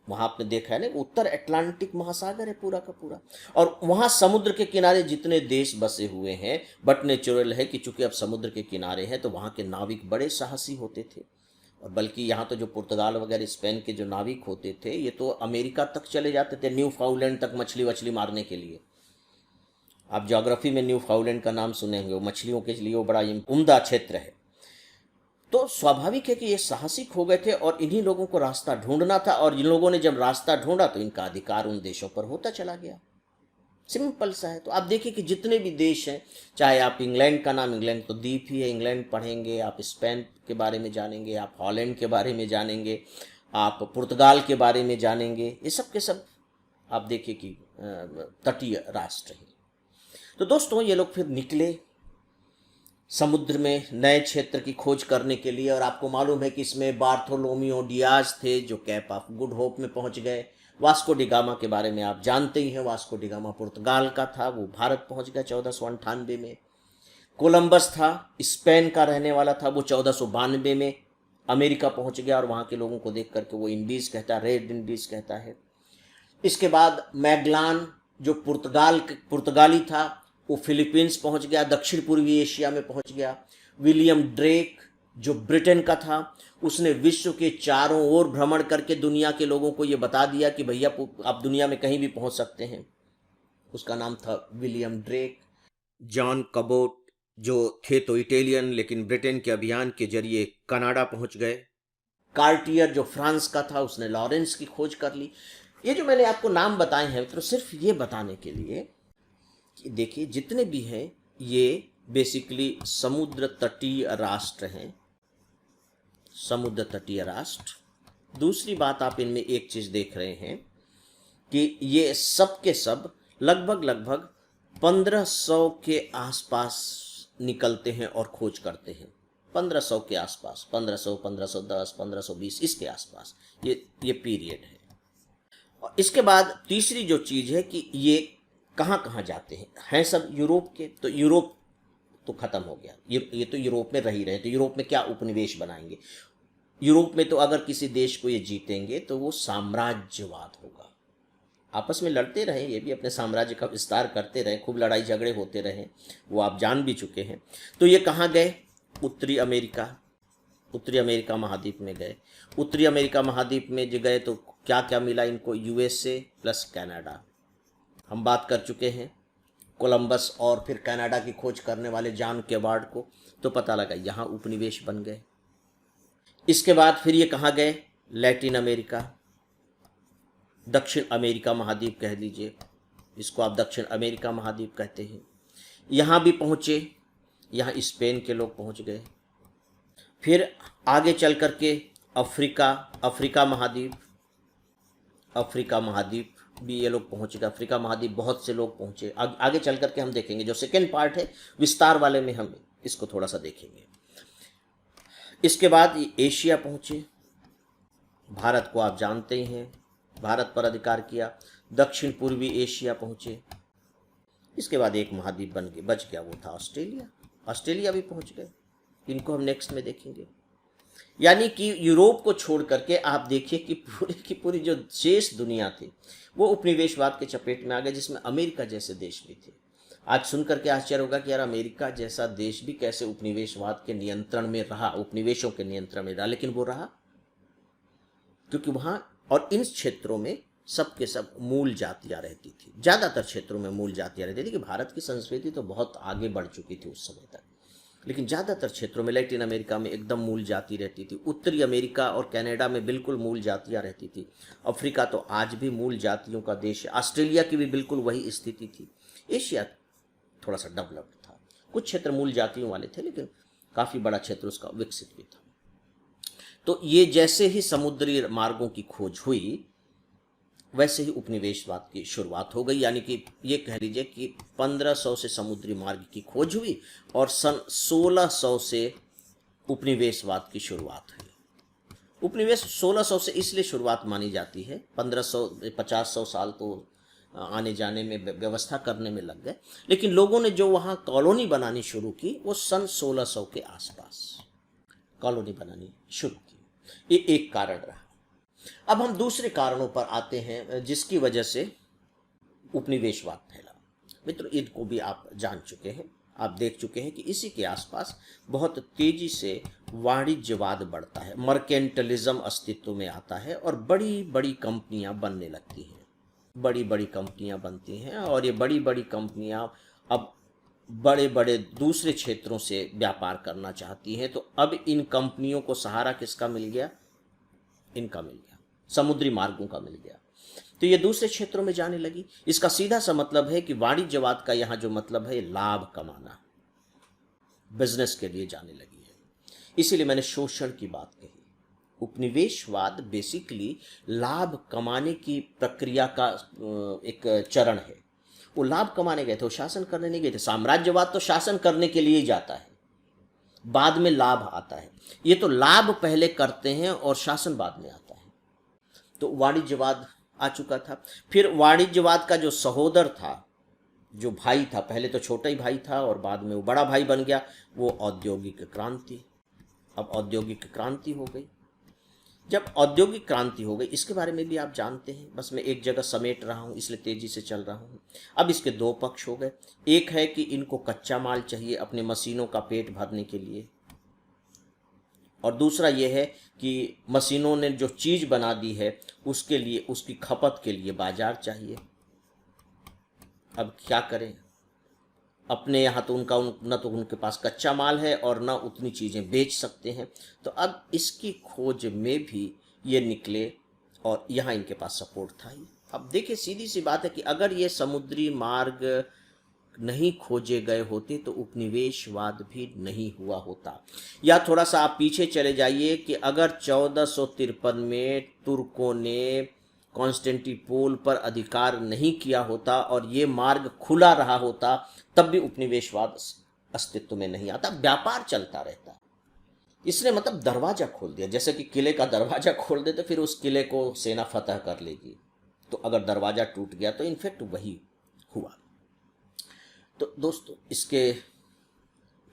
वहां आपने देखा है ना, उत्तर अटलांटिक महासागर है पूरा का पूरा, और वहां समुद्र के किनारे जितने देश बसे हुए हैं, बट नेचुरल है कि चूंकि अब समुद्र के किनारे हैं तो वहां के नाविक बड़े साहसी होते थे। और बल्कि यहाँ तो जो पुर्तगाल वगैरह स्पेन के जो नाविक होते थे, ये तो अमेरिका तक चले जाते थे, न्यू फाउंडलैंड तक मछली वछली मारने के लिए। आप ज्योग्राफी में न्यू फाउंडलैंड का नाम सुने होंगे, वो मछलियों के लिए वो बड़ा उम्दा क्षेत्र है। तो स्वाभाविक है कि ये साहसिक हो गए थे और इन्हीं लोगों को रास्ता ढूंढना था, और इन लोगों ने जब रास्ता ढूंढा तो इनका अधिकार उन देशों पर होता चला गया। सिंपल सा है। तो आप देखिए कि जितने भी देश हैं, चाहे आप इंग्लैंड का नाम, इंग्लैंड तो द्वीप ही है, इंग्लैंड पढ़ेंगे, आप स्पेन के बारे में जानेंगे, आप हॉलैंड के बारे में जानेंगे, आप पुर्तगाल के बारे में जानेंगे, ये सब के सब आप देखिए कि तटीय राष्ट्र हैं। तो दोस्तों ये लोग फिर निकले समुद्र में नए क्षेत्र की खोज करने के लिए, और आपको मालूम है कि इसमें बार्थोलोमियो डियाज थे जो कैप ऑफ गुड होप में पहुंच गए। वास्को डिगामा के बारे में आप जानते ही हैं, वास्को डिगामा पुर्तगाल का था, वो भारत पहुंच गया 1498 में। कोलंबस था, स्पेन का रहने वाला था, वो 1492 में अमेरिका पहुंच गया और वहां के लोगों को देख करके वो इंडीज कहता है, रेड इंडीज कहता है। इसके बाद मैगलान जो पुर्तगाली था, वो फिलीपींस पहुंच गया, दक्षिण पूर्वी एशिया में पहुंच गया। विलियम ड्रेक जो ब्रिटेन का था, उसने विश्व के चारों ओर भ्रमण करके दुनिया के लोगों को ये बता दिया कि भैया आप दुनिया में कहीं भी पहुंच सकते हैं। उसका नाम था विलियम ड्रेक। जॉन कबोट जो थे तो इटालियन, लेकिन ब्रिटेन के अभियान के जरिए कनाडा पहुंच गए। कार्टियर जो फ्रांस का था, उसने लॉरेंस की खोज कर ली। ये जो मैंने आपको नाम बताए हैं तो सिर्फ ये बताने के लिए कि देखिए जितने भी हैं ये बेसिकली समुद्र तटीय राष्ट्र हैं, समुद्र तटीय राष्ट्र। दूसरी बात आप इनमें एक चीज देख रहे हैं कि ये सब के सब लगभग 1500 के आसपास निकलते हैं और खोज करते हैं। 1500 के आसपास, 1500, 1510, 1520 इसके आसपास ये पीरियड है। और इसके बाद तीसरी जो चीज है कि ये कहाँ कहाँ जाते हैं सब यूरोप के। तो यूरोप तो खत्म हो गया, ये तो यूरोप में रही रहे, तो यूरोप में क्या उपनिवेश बनाएंगे। यूरोप में तो अगर किसी देश को ये जीतेंगे तो वो साम्राज्यवाद होगा। आपस में लड़ते रहे, ये भी अपने साम्राज्य का विस्तार करते रहे, खूब लड़ाई झगड़े होते रहे, वो आप जान भी चुके हैं। तो ये कहाँ गए, उत्तरी अमेरिका महाद्वीप में गए। उत्तरी अमेरिका महाद्वीप में जो गए तो क्या क्या मिला इनको, यूएसए प्लस कनाडा। हम बात कर चुके हैं कोलंबस और फिर कनाडा की खोज करने वाले जॉन केबार्ड को, तो पता लगा यहाँ उपनिवेश बन गए। इसके बाद फिर ये कहाँ गए, लैटिन अमेरिका, दक्षिण अमेरिका महाद्वीप कह लीजिए, इसको आप दक्षिण अमेरिका महाद्वीप कहते हैं। यहाँ भी पहुँचे, यहाँ स्पेन के लोग पहुँच गए। फिर आगे चल करके अफ्रीका महाद्वीप भी ये लोग पहुँच गए। अफ्रीका महाद्वीप बहुत से लोग पहुँचे। आगे चल करके हम देखेंगे, जो सेकेंड पार्ट है विस्तार वाले में हम इसको थोड़ा सा देखेंगे। इसके बाद ये एशिया पहुँचे। भारत को आप जानते ही हैं, भारत पर अधिकार किया। दक्षिण पूर्वी एशिया पहुँचे। इसके बाद एक महाद्वीप बन के बच गया, वो था ऑस्ट्रेलिया। ऑस्ट्रेलिया भी पहुंच गए, इनको हम नेक्स्ट में देखेंगे। यानी कि यूरोप को छोड़ करके आप देखिए कि पूरी की पूरी जो शेष दुनिया थी वो उपनिवेशवाद के चपेट में आ गए, जिसमें अमेरिका जैसे देश भी थे। आज सुन करके आश्चर्य होगा कि यार अमेरिका जैसा देश भी कैसे उपनिवेशवाद के नियंत्रण में रहा, उपनिवेशों के नियंत्रण में रहा, लेकिन वो रहा क्योंकि वहाँ और इन क्षेत्रों में सब के सब मूल जातियाँ रहती थी। ज़्यादातर क्षेत्रों में मूल जातियाँ रहती थी कि भारत की संस्कृति तो बहुत आगे बढ़ चुकी थी उस समय तक, लेकिन ज़्यादातर क्षेत्रों में, लैटिन अमेरिका में एकदम मूल जाति रहती थी, उत्तरी अमेरिका और कनाडा में बिल्कुल मूल जातियाँ रहती थी, अफ्रीका तो आज भी मूल जातियों का देश है, ऑस्ट्रेलिया की भी बिल्कुल वही स्थिति थी। एशिया थोड़ा सा डेवलप्ड था, कुछ क्षेत्र मूल जातियों वाले थे, लेकिन काफ़ी बड़ा क्षेत्र उसका विकसित भी था। तो ये जैसे ही समुद्री मार्गों की खोज हुई वैसे ही उपनिवेशवाद की शुरुआत हो गई। यानी कि ये कह लीजिए कि 1500 से समुद्री मार्ग की खोज हुई और सन 1600 से उपनिवेशवाद की शुरुआत हुई। उपनिवेश 1600 से इसलिए शुरुआत मानी जाती है, 1500-50 साल तो आने जाने में, व्यवस्था करने में लग गए, लेकिन लोगों ने जो वहाँ कॉलोनी बनानी शुरू की वो सन 1600 के आसपास कॉलोनी बनानी शुरू की। ये एक कारण रहा। अब हम दूसरे कारणों पर आते हैं जिसकी वजह से उपनिवेशवाद फैला। मित्रों, इनको भी आप जान चुके हैं, आप देख चुके हैं कि इसी के आसपास बहुत तेजी से वाणिज्यवाद बढ़ता है, मर्केंटलिज्म अस्तित्व में आता है और बड़ी बड़ी कंपनियां बनने लगती हैं, बड़ी बड़ी कंपनियां बनती हैं और ये बड़ी बड़ी कंपनियां अब बड़े बड़े दूसरे क्षेत्रों से व्यापार करना चाहती हैं। तो अब इन कंपनियों को सहारा किसका मिल गया? इनका मिल गया, समुद्री मार्गों का मिल गया। तो ये दूसरे क्षेत्रों में जाने लगी। इसका सीधा सा मतलब है कि वाणिज्यवाद का यहाँ जो मतलब है लाभ कमाना, बिजनेस के लिए जाने लगी है। इसीलिए मैंने शोषण की बात कही। उपनिवेशवाद बेसिकली लाभ कमाने की प्रक्रिया का एक चरण है। वो लाभ कमाने गए थे, वो शासन करने नहीं गए थे। साम्राज्यवाद तो शासन करने के लिए ही जाता है, बाद में लाभ आता है। ये तो लाभ पहले करते हैं और शासन बाद में आता है। तो वाणिज्यवाद आ चुका था। फिर वाणिज्यवाद का जो सहोदर था, जो भाई था, पहले तो छोटा ही भाई था और बाद में वो बड़ा भाई बन गया, वो औद्योगिक क्रांति। अब औद्योगिक क्रांति हो गई। जब औद्योगिक क्रांति हो गई, इसके बारे में भी आप जानते हैं, बस मैं एक जगह समेट रहा हूँ इसलिए तेजी से चल रहा हूँ। अब इसके दो पक्ष हो गए। एक है कि इनको कच्चा माल चाहिए अपने मशीनों का पेट भरने के लिए, और दूसरा ये है कि मशीनों ने जो चीज़ बना दी है उसके लिए, उसकी खपत के लिए बाजार चाहिए। अब क्या करें? अपने यहाँ तो न तो उनके पास कच्चा माल है और न उतनी चीज़ें बेच सकते हैं। तो अब इसकी खोज में भी ये निकले और यहाँ इनके पास सपोर्ट था ही। अब देखिए, सीधी सी बात है कि अगर ये समुद्री मार्ग नहीं खोजे गए होते तो उपनिवेशवाद भी नहीं हुआ होता। या थोड़ा सा आप पीछे चले जाइए कि अगर 1453 में तुर्कों ने कॉन्स्टेंटिनोपल पर अधिकार नहीं किया होता और ये मार्ग खुला रहा होता, तब भी उपनिवेशवाद अस्तित्व में नहीं आता, व्यापार चलता रहता। इसने मतलब दरवाजा खोल दिया, जैसे कि किले का दरवाजा खोल दे तो फिर उस किले को सेना फतह कर लेगी। तो अगर दरवाजा टूट गया तो इनफैक्ट वही हुआ। तो दोस्तों, इसके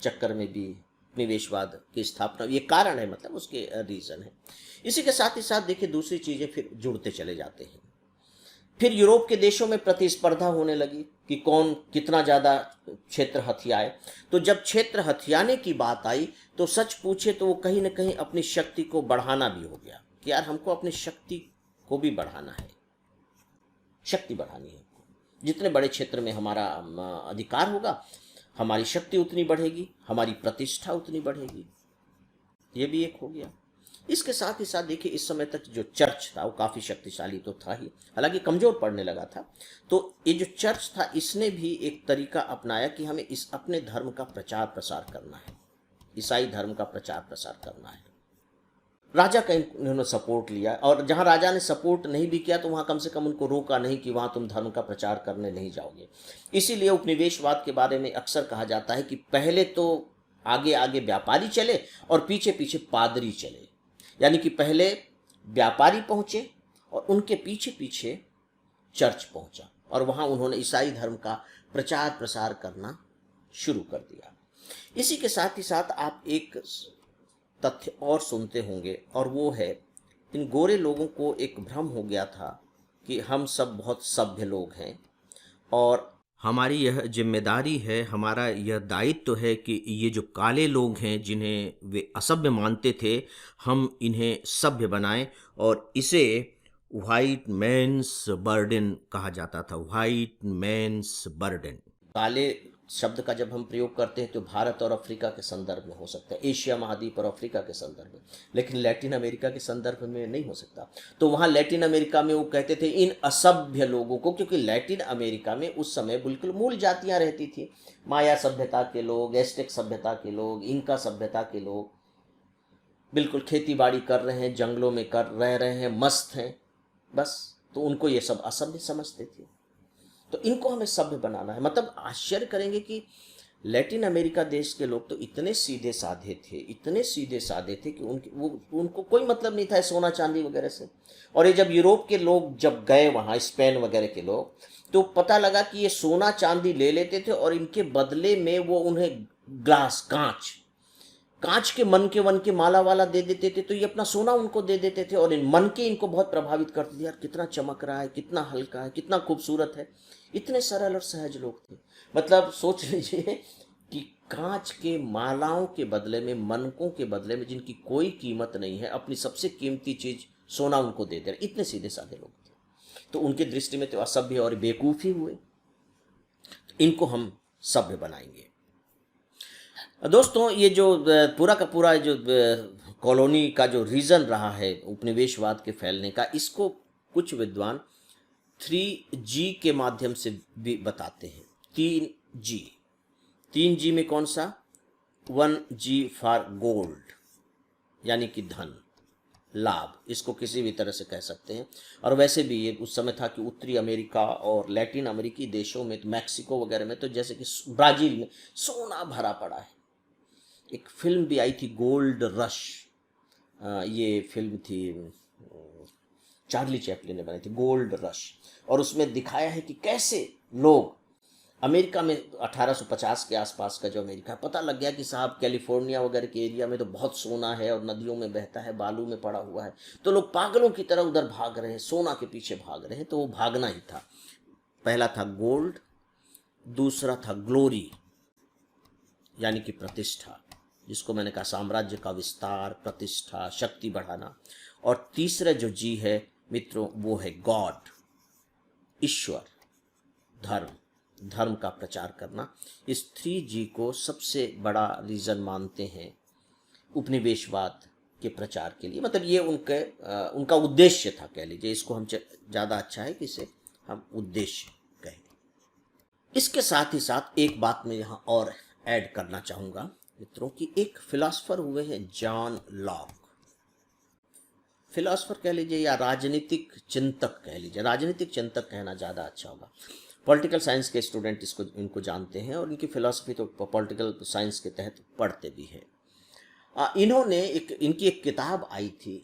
चक्कर में भी निवेशवाद की स्थापना, ये कारण है, मतलब उसके रीज़न है। इसी के साथ ही साथ देखिए दूसरी चीज़ें फिर जुड़ते चले जाते हैं। फिर यूरोप के देशों में प्रतिस्पर्धा होने लगी कि कौन कितना ज़्यादा क्षेत्र हथियाए। तो जब क्षेत्र हथियाने की बात आई तो सच पूछे तो वो कहीं ना कहीं अपनी शक्ति को बढ़ाना भी हो गया कि यार हमको अपनी शक्ति को भी बढ़ाना है, शक्ति बढ़ानी है। जितने बड़े क्षेत्र में हमारा अधिकार होगा, हमारी शक्ति उतनी बढ़ेगी, हमारी प्रतिष्ठा उतनी बढ़ेगी। ये भी एक हो गया। इसके साथ ही साथ देखिए, इस समय तक जो चर्च था वो काफ़ी शक्तिशाली तो था ही, हालांकि कमज़ोर पड़ने लगा था। तो ये जो चर्च था, इसने भी एक तरीका अपनाया कि हमें इस अपने धर्म का प्रचार प्रसार करना है, ईसाई धर्म का प्रचार प्रसार करना है। राजा का इन्होंने सपोर्ट लिया, और जहाँ राजा ने सपोर्ट नहीं भी किया तो वहाँ कम से कम उनको रोका नहीं कि वहाँ तुम धर्म का प्रचार करने नहीं जाओगे। इसीलिए उपनिवेशवाद के बारे में अक्सर कहा जाता है कि पहले तो आगे आगे व्यापारी चले और पीछे पीछे पादरी चले। यानी कि पहले व्यापारी पहुँचे और उनके पीछे पीछे चर्च पहुँचा, और वहाँ उन्होंने ईसाई धर्म का प्रचार प्रसार करना शुरू कर दिया। इसी के साथ ही साथ आप एक तथ्य और सुनते होंगे, और वो है इन गोरे लोगों को एक भ्रम हो गया था कि हम सब बहुत सभ्य लोग हैं और हमारी यह जिम्मेदारी है, हमारा यह दायित्व है कि ये जो काले लोग हैं जिन्हें वे असभ्य मानते थे, हम इन्हें सभ्य बनाएं। और इसे वाइट मैन्स बर्डन कहा जाता था, वाइट मैन्स बर्डन। काले शब्द का जब हम प्रयोग करते हैं तो भारत और अफ्रीका के संदर्भ में हो सकता है, एशिया महाद्वीप और अफ्रीका के संदर्भ में, लेकिन लैटिन अमेरिका के संदर्भ में नहीं हो सकता। तो वहाँ लैटिन अमेरिका में वो कहते थे इन असभ्य लोगों को, क्योंकि लैटिन अमेरिका में उस समय बिल्कुल मूल जातियाँ रहती थी, माया सभ्यता के लोग, एस्टेक सभ्यता के लोग, इंका सभ्यता के लोग, बिल्कुल खेती बाड़ी कर रहे हैं, जंगलों में कर रह रहे हैं, मस्त हैं बस। तो उनको ये सब असभ्य समझते थे। तो इनको हमें सभ्य बनाना है। मतलब आश्चर्य करेंगे कि लैटिन अमेरिका देश के लोग तो इतने सीधे साधे थे, इतने सीधे साधे थे कि उनको कोई मतलब नहीं था सोना चांदी वगैरह से। और ये जब यूरोप के लोग जब गए वहाँ, स्पेन वगैरह के लोग, तो पता लगा कि ये सोना चांदी ले लेते थे और इनके बदले में वो उन्हें ग्लास, कांच के मन के वन के माला वाला दे देते थे। तो ये अपना सोना उनको दे देते थे और इन मन के इनको बहुत प्रभावित करते थे। यार कितना चमक रहा है, कितना हल्का है, कितना खूबसूरत है। इतने सरल और सहज लोग थे। मतलब सोच लीजिए कि कांच के मालाओं के बदले में, मनकों के बदले में, जिनकी कोई कीमत नहीं है, अपनी सबसे कीमती चीज सोना उनको दे दे रहे। इतने सीधे साधे लोग थे। तो उनकी दृष्टि में तो असभ्य और बेवकूफ ही हुए। तो इनको हम सभ्य बनाएंगे। दोस्तों, ये जो पूरा का पूरा जो कॉलोनी का जो रीजन रहा है उपनिवेशवाद के फैलने का, इसको कुछ विद्वान 3G के माध्यम से भी बताते हैं। 3G में कौन सा? 1G फॉर गोल्ड, यानी कि धन, लाभ, इसको किसी भी तरह से कह सकते हैं। और वैसे भी ये उस समय था कि उत्तरी अमेरिका और लैटिन अमेरिकी देशों में, तो मैक्सिको वगैरह में, तो जैसे कि ब्राज़ील में सोना भरा पड़ा है। एक फिल्म भी आई थी गोल्ड रश, ये फिल्म थी चार्ली चैपलिन ने बनाई थी, गोल्ड रश। और उसमें दिखाया है कि कैसे लोग अमेरिका में 1850 के आसपास का जो अमेरिका है, पता लग गया कि साहब कैलिफोर्निया वगैरह के एरिया में तो बहुत सोना है और नदियों में बहता है, बालू में पड़ा हुआ है। तो लोग पागलों की तरह उधर भाग रहे हैं, सोना के पीछे भाग रहे हैं। तो वो भागना ही था। पहला था गोल्ड, दूसरा था ग्लोरी, यानी कि प्रतिष्ठा, जिसको मैंने कहा साम्राज्य का विस्तार, प्रतिष्ठा, शक्ति बढ़ाना। और तीसरा जो जी है मित्रों, वो है गॉड, ईश्वर, धर्म का प्रचार करना। इस 3G को सबसे बड़ा रीज़न मानते हैं उपनिवेशवाद के प्रचार के लिए। मतलब ये उनका उद्देश्य था, कह लीजिए। इसको हम ज़्यादा अच्छा है कि इसे हम उद्देश्य कहें। इसके साथ ही साथ एक बात मैं यहाँ और ऐड करना चाहूँगा मित्रों, कि एक फिलॉसफर हुए हैं जॉन लॉक। फिलॉसफर कह लीजिए या राजनीतिक चिंतक कह लीजिए, राजनीतिक चिंतक कहना ज़्यादा अच्छा होगा। पॉलिटिकल साइंस के स्टूडेंट इनको जानते हैं और इनकी फिलॉसफी तो पॉलिटिकल साइंस के तहत पढ़ते भी हैं। इन्होंने इनकी एक किताब आई थी,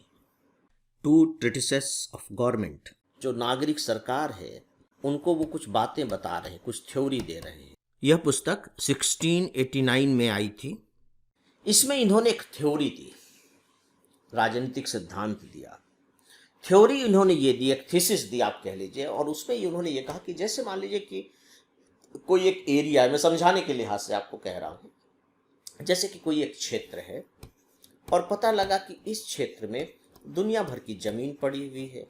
टू ट्रिटिसेस ऑफ गवर्नमेंट। जो नागरिक सरकार है उनको वो कुछ बातें बता रहे हैं, कुछ थ्योरी दे रहे हैं। यह पुस्तक 1689 में आई थी। इसमें इन्होंने एक थ्योरी दी, राजनीतिक सिद्धांत दिया। थ्योरी इन्होंने ये दी, एक थीसिस दी आप कह लीजिए। और उसमें इन्होंने ये कहा कि जैसे मान लीजिए कि कोई एक एरिया है, मैं समझाने के लिहाज से आपको कह रहा हूँ, जैसे कि कोई एक क्षेत्र है और पता लगा कि इस क्षेत्र में दुनिया भर की जमीन पड़ी हुई है,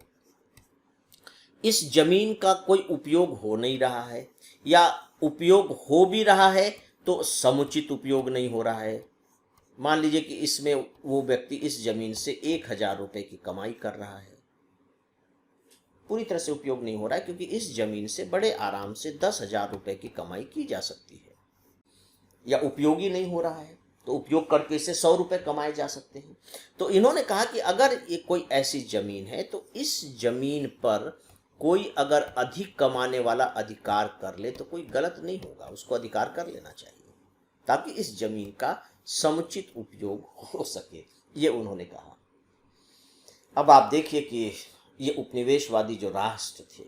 इस जमीन का कोई उपयोग हो नहीं रहा है, या उपयोग हो भी रहा है तो समुचित उपयोग नहीं हो रहा है। मान लीजिए कि इसमें वो व्यक्ति इस जमीन से 1000 रुपए की कमाई कर रहा है, पूरी तरह से उपयोग नहीं हो रहा है, क्योंकि इस जमीन से बड़े आराम से 10,000 रुपए की कमाई की जा सकती है, या उपयोगी नहीं हो रहा है तो उपयोग करके इसे 100 रुपए कमाए जा सकते हैं। तो इन्होंने कहा कि अगर ये कोई ऐसी जमीन है तो इस जमीन पर कोई अगर अधिक कमाने वाला अधिकार कर ले तो कोई गलत नहीं होगा, उसको अधिकार कर लेना चाहिए, ताकि इस जमीन का समुचित उपयोग हो सके, ये उन्होंने कहा। अब आप देखिए कि ये उपनिवेशवादी जो राष्ट्र थे,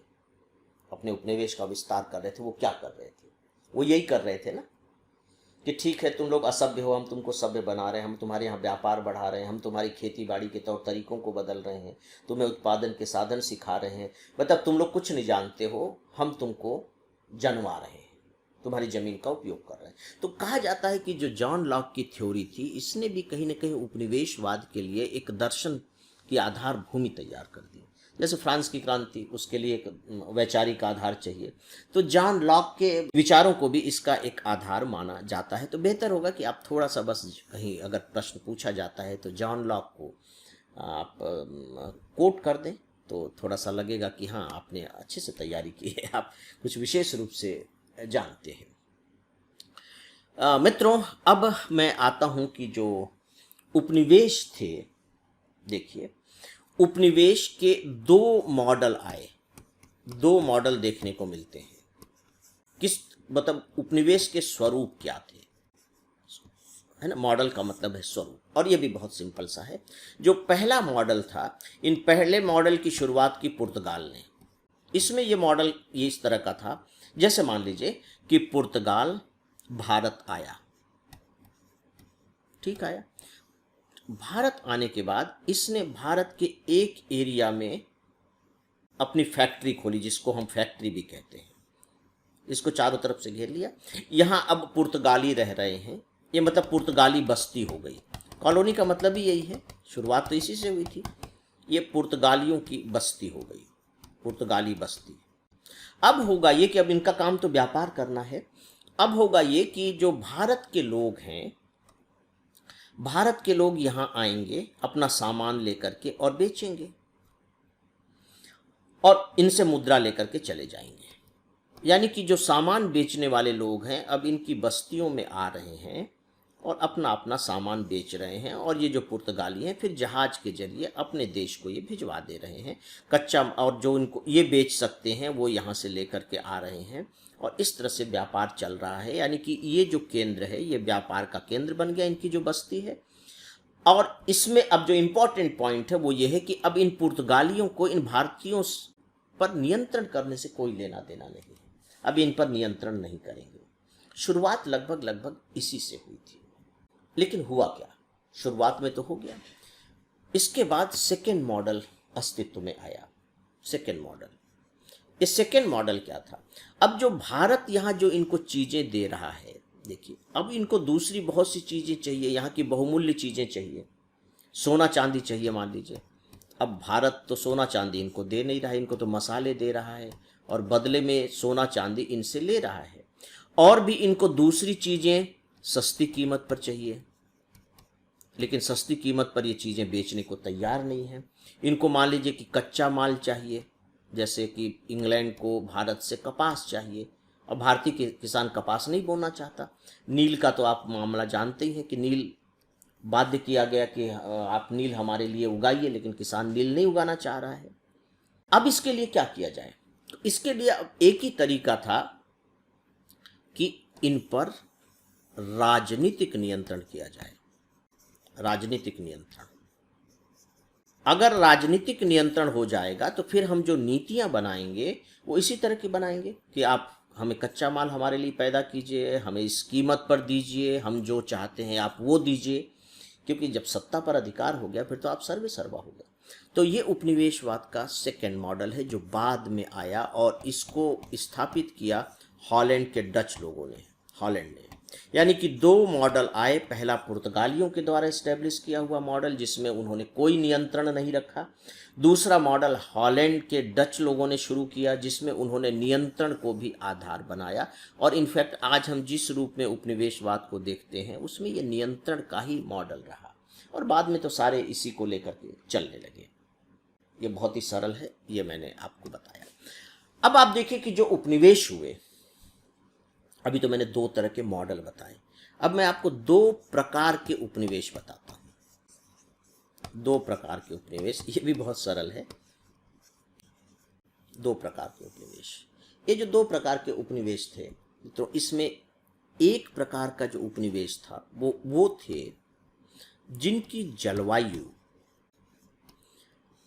अपने उपनिवेश का विस्तार कर रहे थे, वो क्या कर रहे थे? वो यही कर रहे थे ना कि ठीक है, तुम लोग असभ्य हो, हम तुमको सभ्य बना रहे हैं, हम तुम्हारे यहाँ व्यापार बढ़ा रहे हैं, हम तुम्हारी खेती बाड़ी के तौर तरीकों को बदल रहे हैं, तुम्हें उत्पादन के साधन सिखा रहे हैं, मतलब तुम लोग कुछ नहीं जानते हो, हम तुमको जनवा रहे हैं, तुम्हारी जमीन का उपयोग कर रहे हैं। तो कहा जाता है कि जो जॉन लॉक की थ्योरी थी, इसने भी कहीं ना कहीं उपनिवेशवाद के लिए एक दर्शन की आधार भूमि तैयार कर दी। जैसे फ्रांस की क्रांति, उसके लिए एक वैचारिक आधार चाहिए, तो जॉन लॉक के विचारों को भी इसका एक आधार माना जाता है। तो बेहतर होगा कि आप थोड़ा सा बस कहीं अगर प्रश्न पूछा जाता है तो जॉन लॉक को आप कोट कर दें, तो थोड़ा सा लगेगा कि हाँ, आपने अच्छे से तैयारी की है, आप कुछ विशेष रूप से जानते हैं। मित्रों, अब मैं आता हूं कि जो उपनिवेश थे, देखिए उपनिवेश के दो मॉडल आए, दो मॉडल देखने को मिलते हैं। किस मतलब उपनिवेश के स्वरूप क्या थे, है ना? मॉडल का मतलब है स्वरूप, और ये भी बहुत सिंपल सा है। जो पहला मॉडल था, इन पहले मॉडल की शुरुआत की पुर्तगाल ने। इसमें ये मॉडल ये इस तरह का था, जैसे मान लीजिए कि पुर्तगाल भारत आया, ठीक आया। भारत आने के बाद इसने भारत के एक एरिया में अपनी फैक्ट्री खोली, जिसको हम फैक्ट्री भी कहते हैं। इसको चारों तरफ से घेर लिया। यहाँ अब पुर्तगाली रह रहे हैं, ये मतलब पुर्तगाली बस्ती हो गई। कॉलोनी का मतलब ही यही है, शुरुआत तो इसी से हुई थी। ये पुर्तगालियों की बस्ती हो गई, पुर्तगाली बस्ती। अब होगा ये कि अब इनका काम तो व्यापार करना है। अब होगा ये कि जो भारत के लोग हैं, भारत के लोग यहाँ आएंगे अपना सामान लेकर के और बेचेंगे, और इनसे मुद्रा लेकर के चले जाएंगे। यानी कि जो सामान बेचने वाले लोग हैं अब इनकी बस्तियों में आ रहे हैं और अपना अपना सामान बेच रहे हैं, और ये जो पुर्तगाली हैं फिर जहाज के जरिए अपने देश को ये भिजवा दे रहे हैं कच्चा, और जो इनको ये बेच सकते हैं वो यहाँ से लेकर के आ रहे हैं, और इस तरह से व्यापार चल रहा है। यानी कि ये जो केंद्र है, ये व्यापार का केंद्र बन गया, इनकी जो बस्ती है। और इसमें अब जो इम्पोर्टेंट पॉइंट है वो ये है कि अब इन पुर्तगालियों को इन भारतीयों पर नियंत्रण करने से कोई लेना देना नहीं है, अब इन पर नियंत्रण नहीं करेंगे। शुरुआत लगभग इसी से हुई थी, लेकिन हुआ क्या, शुरुआत में तो हो गया। इसके बाद सेकेंड मॉडल अस्तित्व में आया। सेकेंड मॉडल, इस सेकेंड मॉडल क्या था? अब जो भारत यहाँ जो इनको चीजें दे रहा है, देखिए अब इनको दूसरी बहुत सी चीजें चाहिए, यहाँ की बहुमूल्य चीजें चाहिए, सोना चांदी चाहिए मान लीजिए। अब भारत तो सोना चांदी इनको दे नहीं रहा है, इनको तो मसाले दे रहा है और बदले में सोना चांदी इनसे ले रहा है। और भी इनको दूसरी चीजें सस्ती कीमत पर चाहिए, लेकिन सस्ती कीमत पर ये चीजें बेचने को तैयार नहीं है। इनको मान लीजिए कि कच्चा माल चाहिए, जैसे कि इंग्लैंड को भारत से कपास चाहिए, और भारतीय किसान कपास नहीं बोना चाहता। नील का तो आप मामला जानते ही हैं कि नील बाध्य किया गया कि आप नील हमारे लिए उगाइए, लेकिन किसान नील नहीं उगाना चाह रहा है। अब इसके लिए क्या किया जाए? तो इसके लिए अब एक ही तरीका था कि इन पर राजनीतिक नियंत्रण किया जाए। राजनीतिक नियंत्रण, अगर राजनीतिक नियंत्रण हो जाएगा तो फिर हम जो नीतियां बनाएंगे वो इसी तरह की बनाएंगे कि आप हमें कच्चा माल हमारे लिए पैदा कीजिए, हमें इस कीमत पर दीजिए, हम जो चाहते हैं आप वो दीजिए। क्योंकि जब सत्ता पर अधिकार हो गया फिर तो आप सर्वे सर्वा हो गए। तो ये उपनिवेशवाद का सेकेंड मॉडल है जो बाद में आया, और इसको स्थापित किया हॉलैंड के डच लोगों ने, हॉलैंड ने। यानी कि दो मॉडल आए, पहला पुर्तगालियों के द्वारा इस्टेब्लिश किया हुआ मॉडल जिसमें उन्होंने कोई नियंत्रण नहीं रखा। दूसरा मॉडल हॉलैंड के डच लोगों ने शुरू किया जिसमें उन्होंने नियंत्रण को भी आधार बनाया। और इनफैक्ट आज हम जिस रूप में उपनिवेशवाद को देखते हैं उसमें ये नियंत्रण का ही मॉडल रहा, और बाद में तो सारे इसी को लेकर के चलने लगे। ये बहुत ही सरल है, ये मैंने आपको बताया। अब आप देखिए कि जो उपनिवेश हुए, अभी तो मैंने दो तरह के मॉडल बताए, अब मैं आपको दो प्रकार के उपनिवेश बताता हूं। दो प्रकार के उपनिवेश, ये भी बहुत सरल है। दो प्रकार के उपनिवेश, ये जो दो प्रकार के उपनिवेश थे, तो इसमें एक प्रकार का जो उपनिवेश था वो थे जिनकी जलवायु,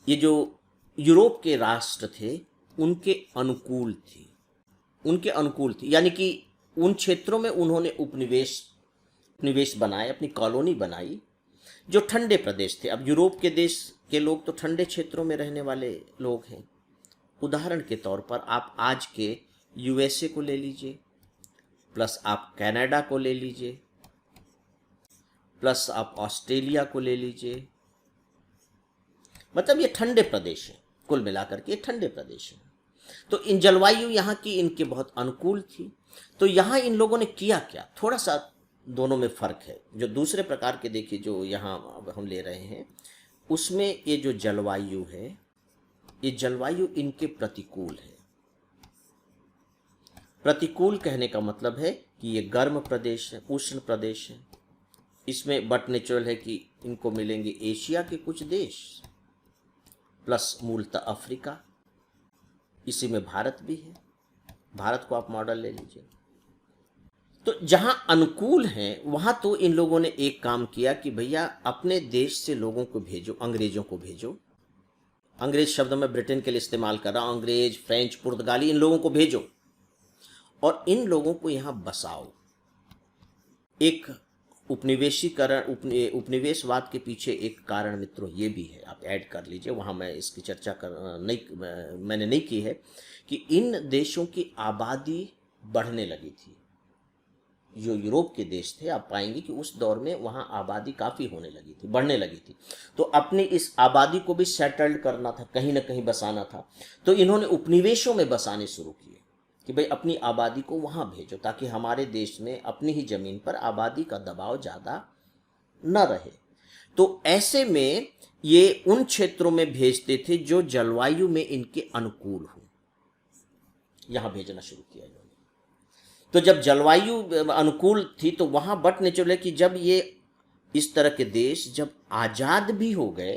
ये जो यूरोप के राष्ट्र थे उनके अनुकूल थी, उनके अनुकूल थी, यानी कि उन क्षेत्रों में उन्होंने उपनिवेश बनाए, अपनी कॉलोनी बनाई जो ठंडे प्रदेश थे। अब यूरोप के देश के लोग तो ठंडे क्षेत्रों में रहने वाले लोग हैं। उदाहरण के तौर पर आप आज के यूएसए को ले लीजिए, प्लस आप कनाडा को ले लीजिए, प्लस आप ऑस्ट्रेलिया को ले लीजिए। मतलब ये ठंडे प्रदेश हैं, कुल मिलाकर के ठंडे प्रदेश हैं। तो इन जलवायु यहाँ की इनके बहुत अनुकूल थी। तो यहाँ इन लोगों ने किया क्या, थोड़ा सा दोनों में फर्क है। जो दूसरे प्रकार के देखिए जो यहाँ अब हम ले रहे हैं, उसमें ये जो जलवायु है, ये जलवायु इनके प्रतिकूल है। प्रतिकूल कहने का मतलब है कि ये गर्म प्रदेश है, उष्ण प्रदेश है। इसमें बट नेचुरल है कि इनको मिलेंगे एशिया के कुछ देश, प्लस मूलतः अफ्रीका, इसी में भारत भी है। भारत को आप मॉडल ले लीजिए। तो जहां अनुकूल है वहां तो इन लोगों ने एक काम किया कि भैया अपने देश से लोगों को भेजो, अंग्रेजों को भेजो। अंग्रेज शब्द मैं ब्रिटेन के लिए इस्तेमाल कर रहा हूं, अंग्रेज, फ्रेंच, पुर्तगाली, इन लोगों को भेजो और इन लोगों को यहां बसाओ। एक उपनिवेशवाद के पीछे एक कारण मित्रों ये भी है, आप ऐड कर लीजिए, वहाँ मैं इसकी चर्चा मैंने नहीं की है, कि इन देशों की आबादी बढ़ने लगी थी। जो यूरोप के देश थे, आप पाएंगे कि उस दौर में वहाँ आबादी काफ़ी होने लगी थी, बढ़ने लगी थी। तो अपनी इस आबादी को भी सेटल्ड करना था, कहीं ना कहीं बसाना था। तो इन्होंने उपनिवेशों में बसाने शुरू किए कि भाई अपनी आबादी को वहाँ भेजो, ताकि हमारे देश में अपनी ही ज़मीन पर आबादी का दबाव ज़्यादा न रहे। तो ऐसे में ये उन क्षेत्रों में भेजते थे जो जलवायु में इनके अनुकूल हो, यहाँ भेजना शुरू किया इन्होंने। तो जब जलवायु अनुकूल थी तो वहाँ बट नेचुरल है कि जब ये इस तरह के देश जब आज़ाद भी हो गए,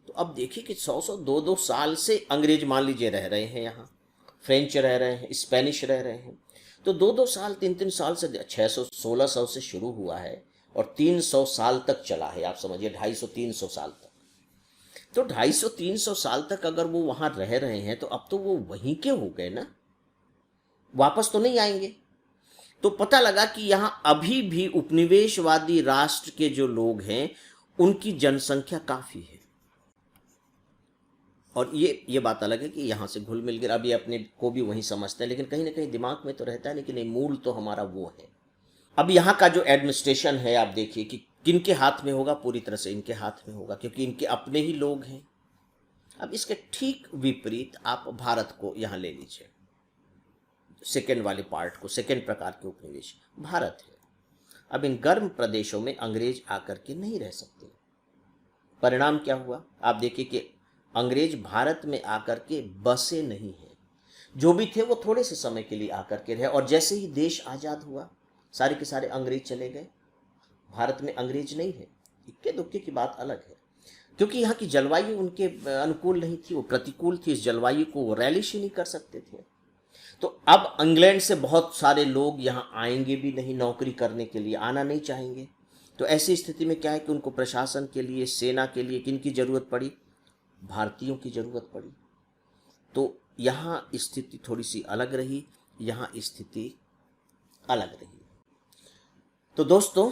तो अब देखिए कि 100 2 साल से अंग्रेज मान लीजिए रह रहे हैं यहाँ, फ्रेंच रह रहे हैं, स्पेनिश रह रहे हैं। तो 2 साल 3 साल से 600 1600 से शुरू हुआ है और 300 साल तक चला है। आप समझिए 250-300 साल तक। तो 250-300 साल तक अगर वो वहाँ रह रहे हैं तो अब तो वो वहीं के हो गए ना, वापस तो नहीं आएंगे। तो पता लगा कि यहाँ अभी भी उपनिवेशवादी राष्ट्र के जो लोग हैं उनकी जनसंख्या काफ़ी है। और ये बात अलग है कि यहाँ से घुल मिल गए, अब ये अपने को भी वहीं समझते हैं, लेकिन कहीं ना कहीं दिमाग में तो रहता है लेकिन मूल तो हमारा वो है। अब यहाँ का जो एडमिनिस्ट्रेशन है आप देखिए कि किनके हाथ में होगा, पूरी तरह से इनके हाथ में होगा, क्योंकि इनके अपने ही लोग हैं। अब इसके ठीक विपरीत आप भारत को यहाँ ले लीजिए, सेकेंड वाले पार्ट को, सेकेंड प्रकार के उपनिवेश भारत है। अब इन गर्म प्रदेशों में अंग्रेज आकर के नहीं रह सकते। परिणाम क्या हुआ आप देखिए कि अंग्रेज भारत में आकर के बसे नहीं हैं। जो भी थे वो थोड़े से समय के लिए आकर के रहे, और जैसे ही देश आज़ाद हुआ सारे के सारे अंग्रेज चले गए। भारत में अंग्रेज नहीं है। इक्के दुक्के की बात अलग है, क्योंकि यहाँ की जलवायु उनके अनुकूल नहीं थी, वो प्रतिकूल थी। इस जलवायु को वो रैलिश ही नहीं कर सकते थे। तो अब इंग्लैंड से बहुत सारे लोग यहाँ आएंगे भी नहीं, नौकरी करने के लिए आना नहीं चाहेंगे। तो ऐसी स्थिति में क्या है कि उनको प्रशासन के लिए, सेना के लिए किनकी ज़रूरत पड़ी? भारतीयों की ज़रूरत पड़ी। तो यहाँ स्थिति थोड़ी सी अलग रही, यहाँ स्थिति अलग रही। तो दोस्तों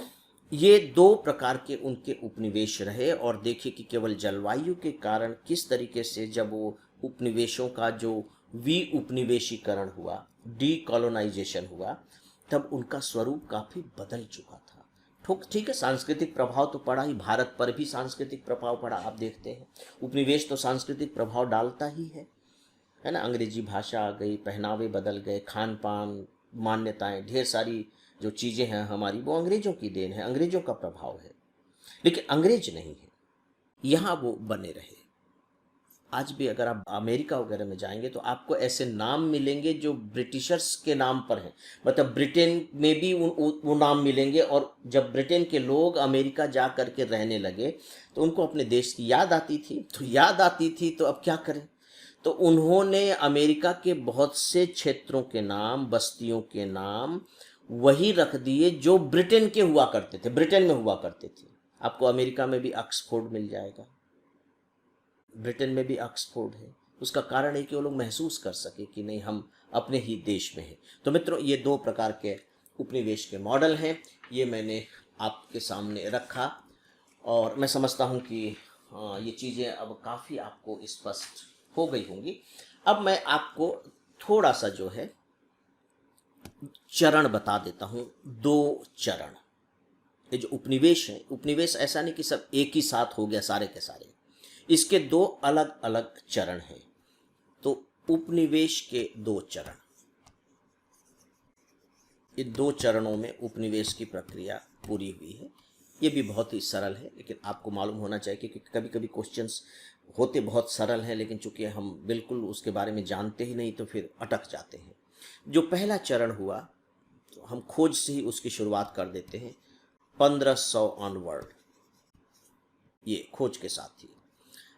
ये 2 प्रकार के उनके उपनिवेश रहे, और देखिए कि केवल जलवायु के कारण किस तरीके से जब वो उपनिवेशों का जो उपनिवेशीकरण हुआ, डीकॉलोनाइजेशन हुआ, तब उनका स्वरूप काफ़ी बदल चुका था। ठीक है, सांस्कृतिक प्रभाव तो पड़ा ही, भारत पर भी सांस्कृतिक प्रभाव पड़ा। आप देखते हैं उपनिवेश तो सांस्कृतिक प्रभाव डालता ही है ना। अंग्रेजी भाषा आ गई, पहनावे बदल गए, खान पान, मान्यताएं, ढेर सारी जो चीज़ें हैं हमारी, वो अंग्रेजों की देन है, अंग्रेजों का प्रभाव है। लेकिन अंग्रेज नहीं है, यहाँ वो बने रहे। आज भी अगर आप अमेरिका वगैरह में जाएंगे तो आपको ऐसे नाम मिलेंगे जो ब्रिटिशर्स के नाम पर हैं। मतलब ब्रिटेन में भी वो नाम मिलेंगे, और जब ब्रिटेन के लोग अमेरिका जा कर के रहने लगे तो उनको अपने देश की याद आती थी। तो अब क्या करें? तो उन्होंने अमेरिका के बहुत से क्षेत्रों के नाम, बस्तियों के नाम वही रख दिए जो ब्रिटेन के हुआ करते थे, ब्रिटेन में हुआ करते थे। आपको अमेरिका में भी ऑक्सफोर्ड मिल जाएगा, ब्रिटेन में भी ऑक्सफोर्ड है, उसका कारण है कि वो लोग महसूस कर सके कि नहीं, हम अपने ही देश में हैं। तो मित्रों, ये दो प्रकार के उपनिवेश के मॉडल हैं, ये मैंने आपके सामने रखा और मैं समझता हूँ कि ये चीज़ें अब काफ़ी आपको स्पष्ट हो गई होंगी। अब मैं आपको थोड़ा सा जो है चरण बता देता हूँ, 2 चरण। ये जो उपनिवेश है, उपनिवेश ऐसा नहीं कि सब एक ही साथ हो गया सारे के सारे, इसके 2 अलग अलग चरण हैं। तो उपनिवेश के 2 चरण, इन 2 चरणों में उपनिवेश की प्रक्रिया पूरी हुई है। ये भी बहुत ही सरल है, लेकिन आपको मालूम होना चाहिए कि कभी कभी क्वेश्चंस होते बहुत सरल हैं, लेकिन चूंकि हम बिल्कुल उसके बारे में जानते ही नहीं तो फिर अटक जाते हैं। जो पहला चरण हुआ, तो हम खोज से ही उसकी शुरुआत कर देते हैं, 1500 ऑनवर्ड, ये खोज के साथ ही।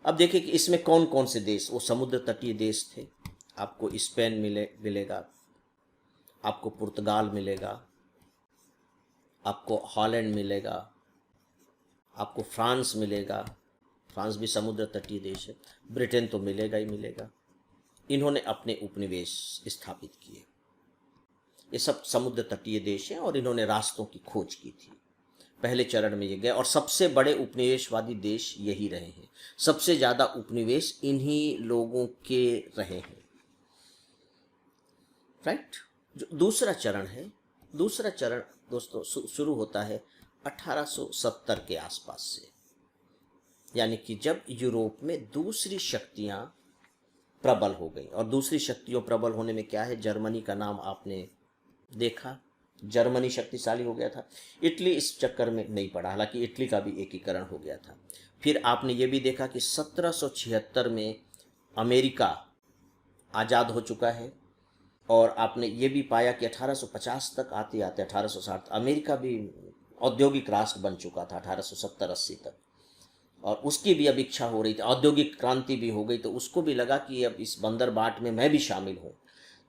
अब देखिए कि इसमें कौन कौन से देश, वो समुद्र तटीय देश थे। आपको स्पेन मिलेगा, आपको पुर्तगाल मिलेगा, आपको हॉलैंड मिलेगा, आपको फ्रांस मिलेगा, फ्रांस भी समुद्र तटीय देश है, ब्रिटेन तो मिलेगा ही मिलेगा। इन्होंने अपने उपनिवेश स्थापित किए। ये सब समुद्र तटीय देश हैं और इन्होंने रास्तों की खोज की थी। पहले चरण में ये गए और सबसे बड़े उपनिवेशवादी देश यही रहे हैं। सबसे ज़्यादा उपनिवेश इन्हीं लोगों के रहे हैं, राइट। जो दूसरा चरण है, दूसरा चरण दोस्तों शुरू होता है 1870 के आसपास से, यानी कि जब यूरोप में दूसरी शक्तियां प्रबल हो गई। और दूसरी शक्तियों प्रबल होने में क्या है, जर्मनी का नाम आपने देखा, जर्मनी शक्तिशाली हो गया था। इटली इस चक्कर में नहीं पड़ा, हालांकि इटली का भी एकीकरण हो गया था। फिर आपने ये भी देखा कि 1776 में अमेरिका आज़ाद हो चुका है और आपने ये भी पाया कि 1850 तक आते आते 1860 अमेरिका भी औद्योगिक राष्ट्र बन चुका था 1870-80 तक, और उसकी भी अब इच्छा हो रही थी, औद्योगिक क्रांति भी हो गई, तो उसको भी लगा कि अब इस बंदरबाट में मैं भी शामिल हूँ।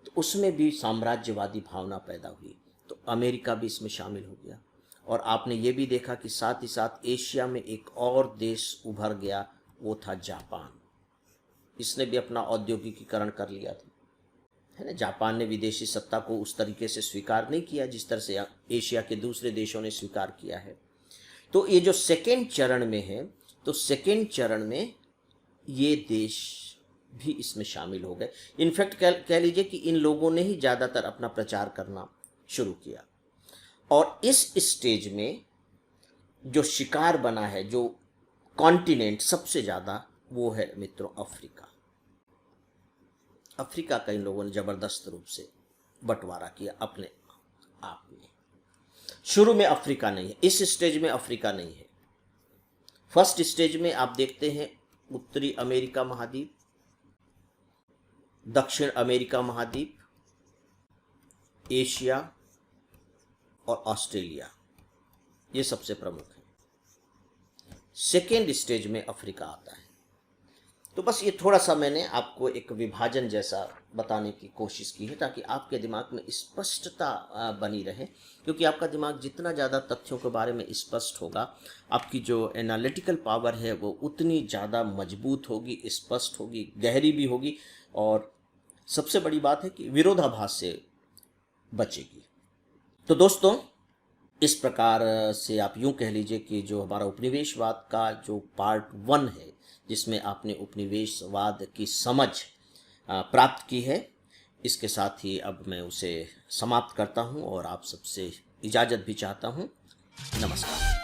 तो उसमें भी साम्राज्यवादी भावना पैदा हुई, तो अमेरिका भी इसमें शामिल हो गया। और आपने ये भी देखा कि साथ ही साथ एशिया में एक और देश उभर गया, वो था जापान। इसने भी अपना औद्योगिकीकरण कर लिया था, है ना। जापान ने विदेशी सत्ता को उस तरीके से स्वीकार नहीं किया जिस तरह से एशिया के दूसरे देशों ने स्वीकार किया है। तो ये जो सेकेंड चरण में है, तो सेकेंड चरण में ये देश भी इसमें शामिल हो गए। इनफैक्ट कह लीजिए कि इन लोगों ने ही ज़्यादातर अपना प्रचार करना शुरू किया। और इस स्टेज में जो शिकार बना है, जो कॉन्टिनेंट सबसे ज़्यादा, वो है मित्रों अफ्रीका। अफ्रीका का इन लोगों ने ज़बरदस्त रूप से बंटवारा किया अपने आप में। शुरू में अफ्रीका नहीं है, इस स्टेज में अफ्रीका नहीं है। फर्स्ट स्टेज में आप देखते हैं उत्तरी अमेरिका महाद्वीप, दक्षिण अमेरिका महाद्वीप, एशिया और ऑस्ट्रेलिया, ये सबसे प्रमुख है। सेकेंड स्टेज में अफ्रीका आता है। तो बस ये थोड़ा सा मैंने आपको एक विभाजन जैसा बताने की कोशिश की है, ताकि आपके दिमाग में स्पष्टता बनी रहे। क्योंकि आपका दिमाग जितना ज़्यादा तथ्यों के बारे में स्पष्ट होगा, आपकी जो एनालिटिकल पावर है वो उतनी ज़्यादा मजबूत होगी, स्पष्ट होगी, गहरी भी होगी, और सबसे बड़ी बात है कि विरोधाभास से बचेगी। तो दोस्तों, इस प्रकार से आप यूँ कह लीजिए कि जो हमारा उपनिवेशवाद का जो पार्ट 1 है, जिसमें आपने उपनिवेशवाद की समझ प्राप्त की है, इसके साथ ही अब मैं उसे समाप्त करता हूं और आप सबसे इजाज़त भी चाहता हूं। नमस्कार।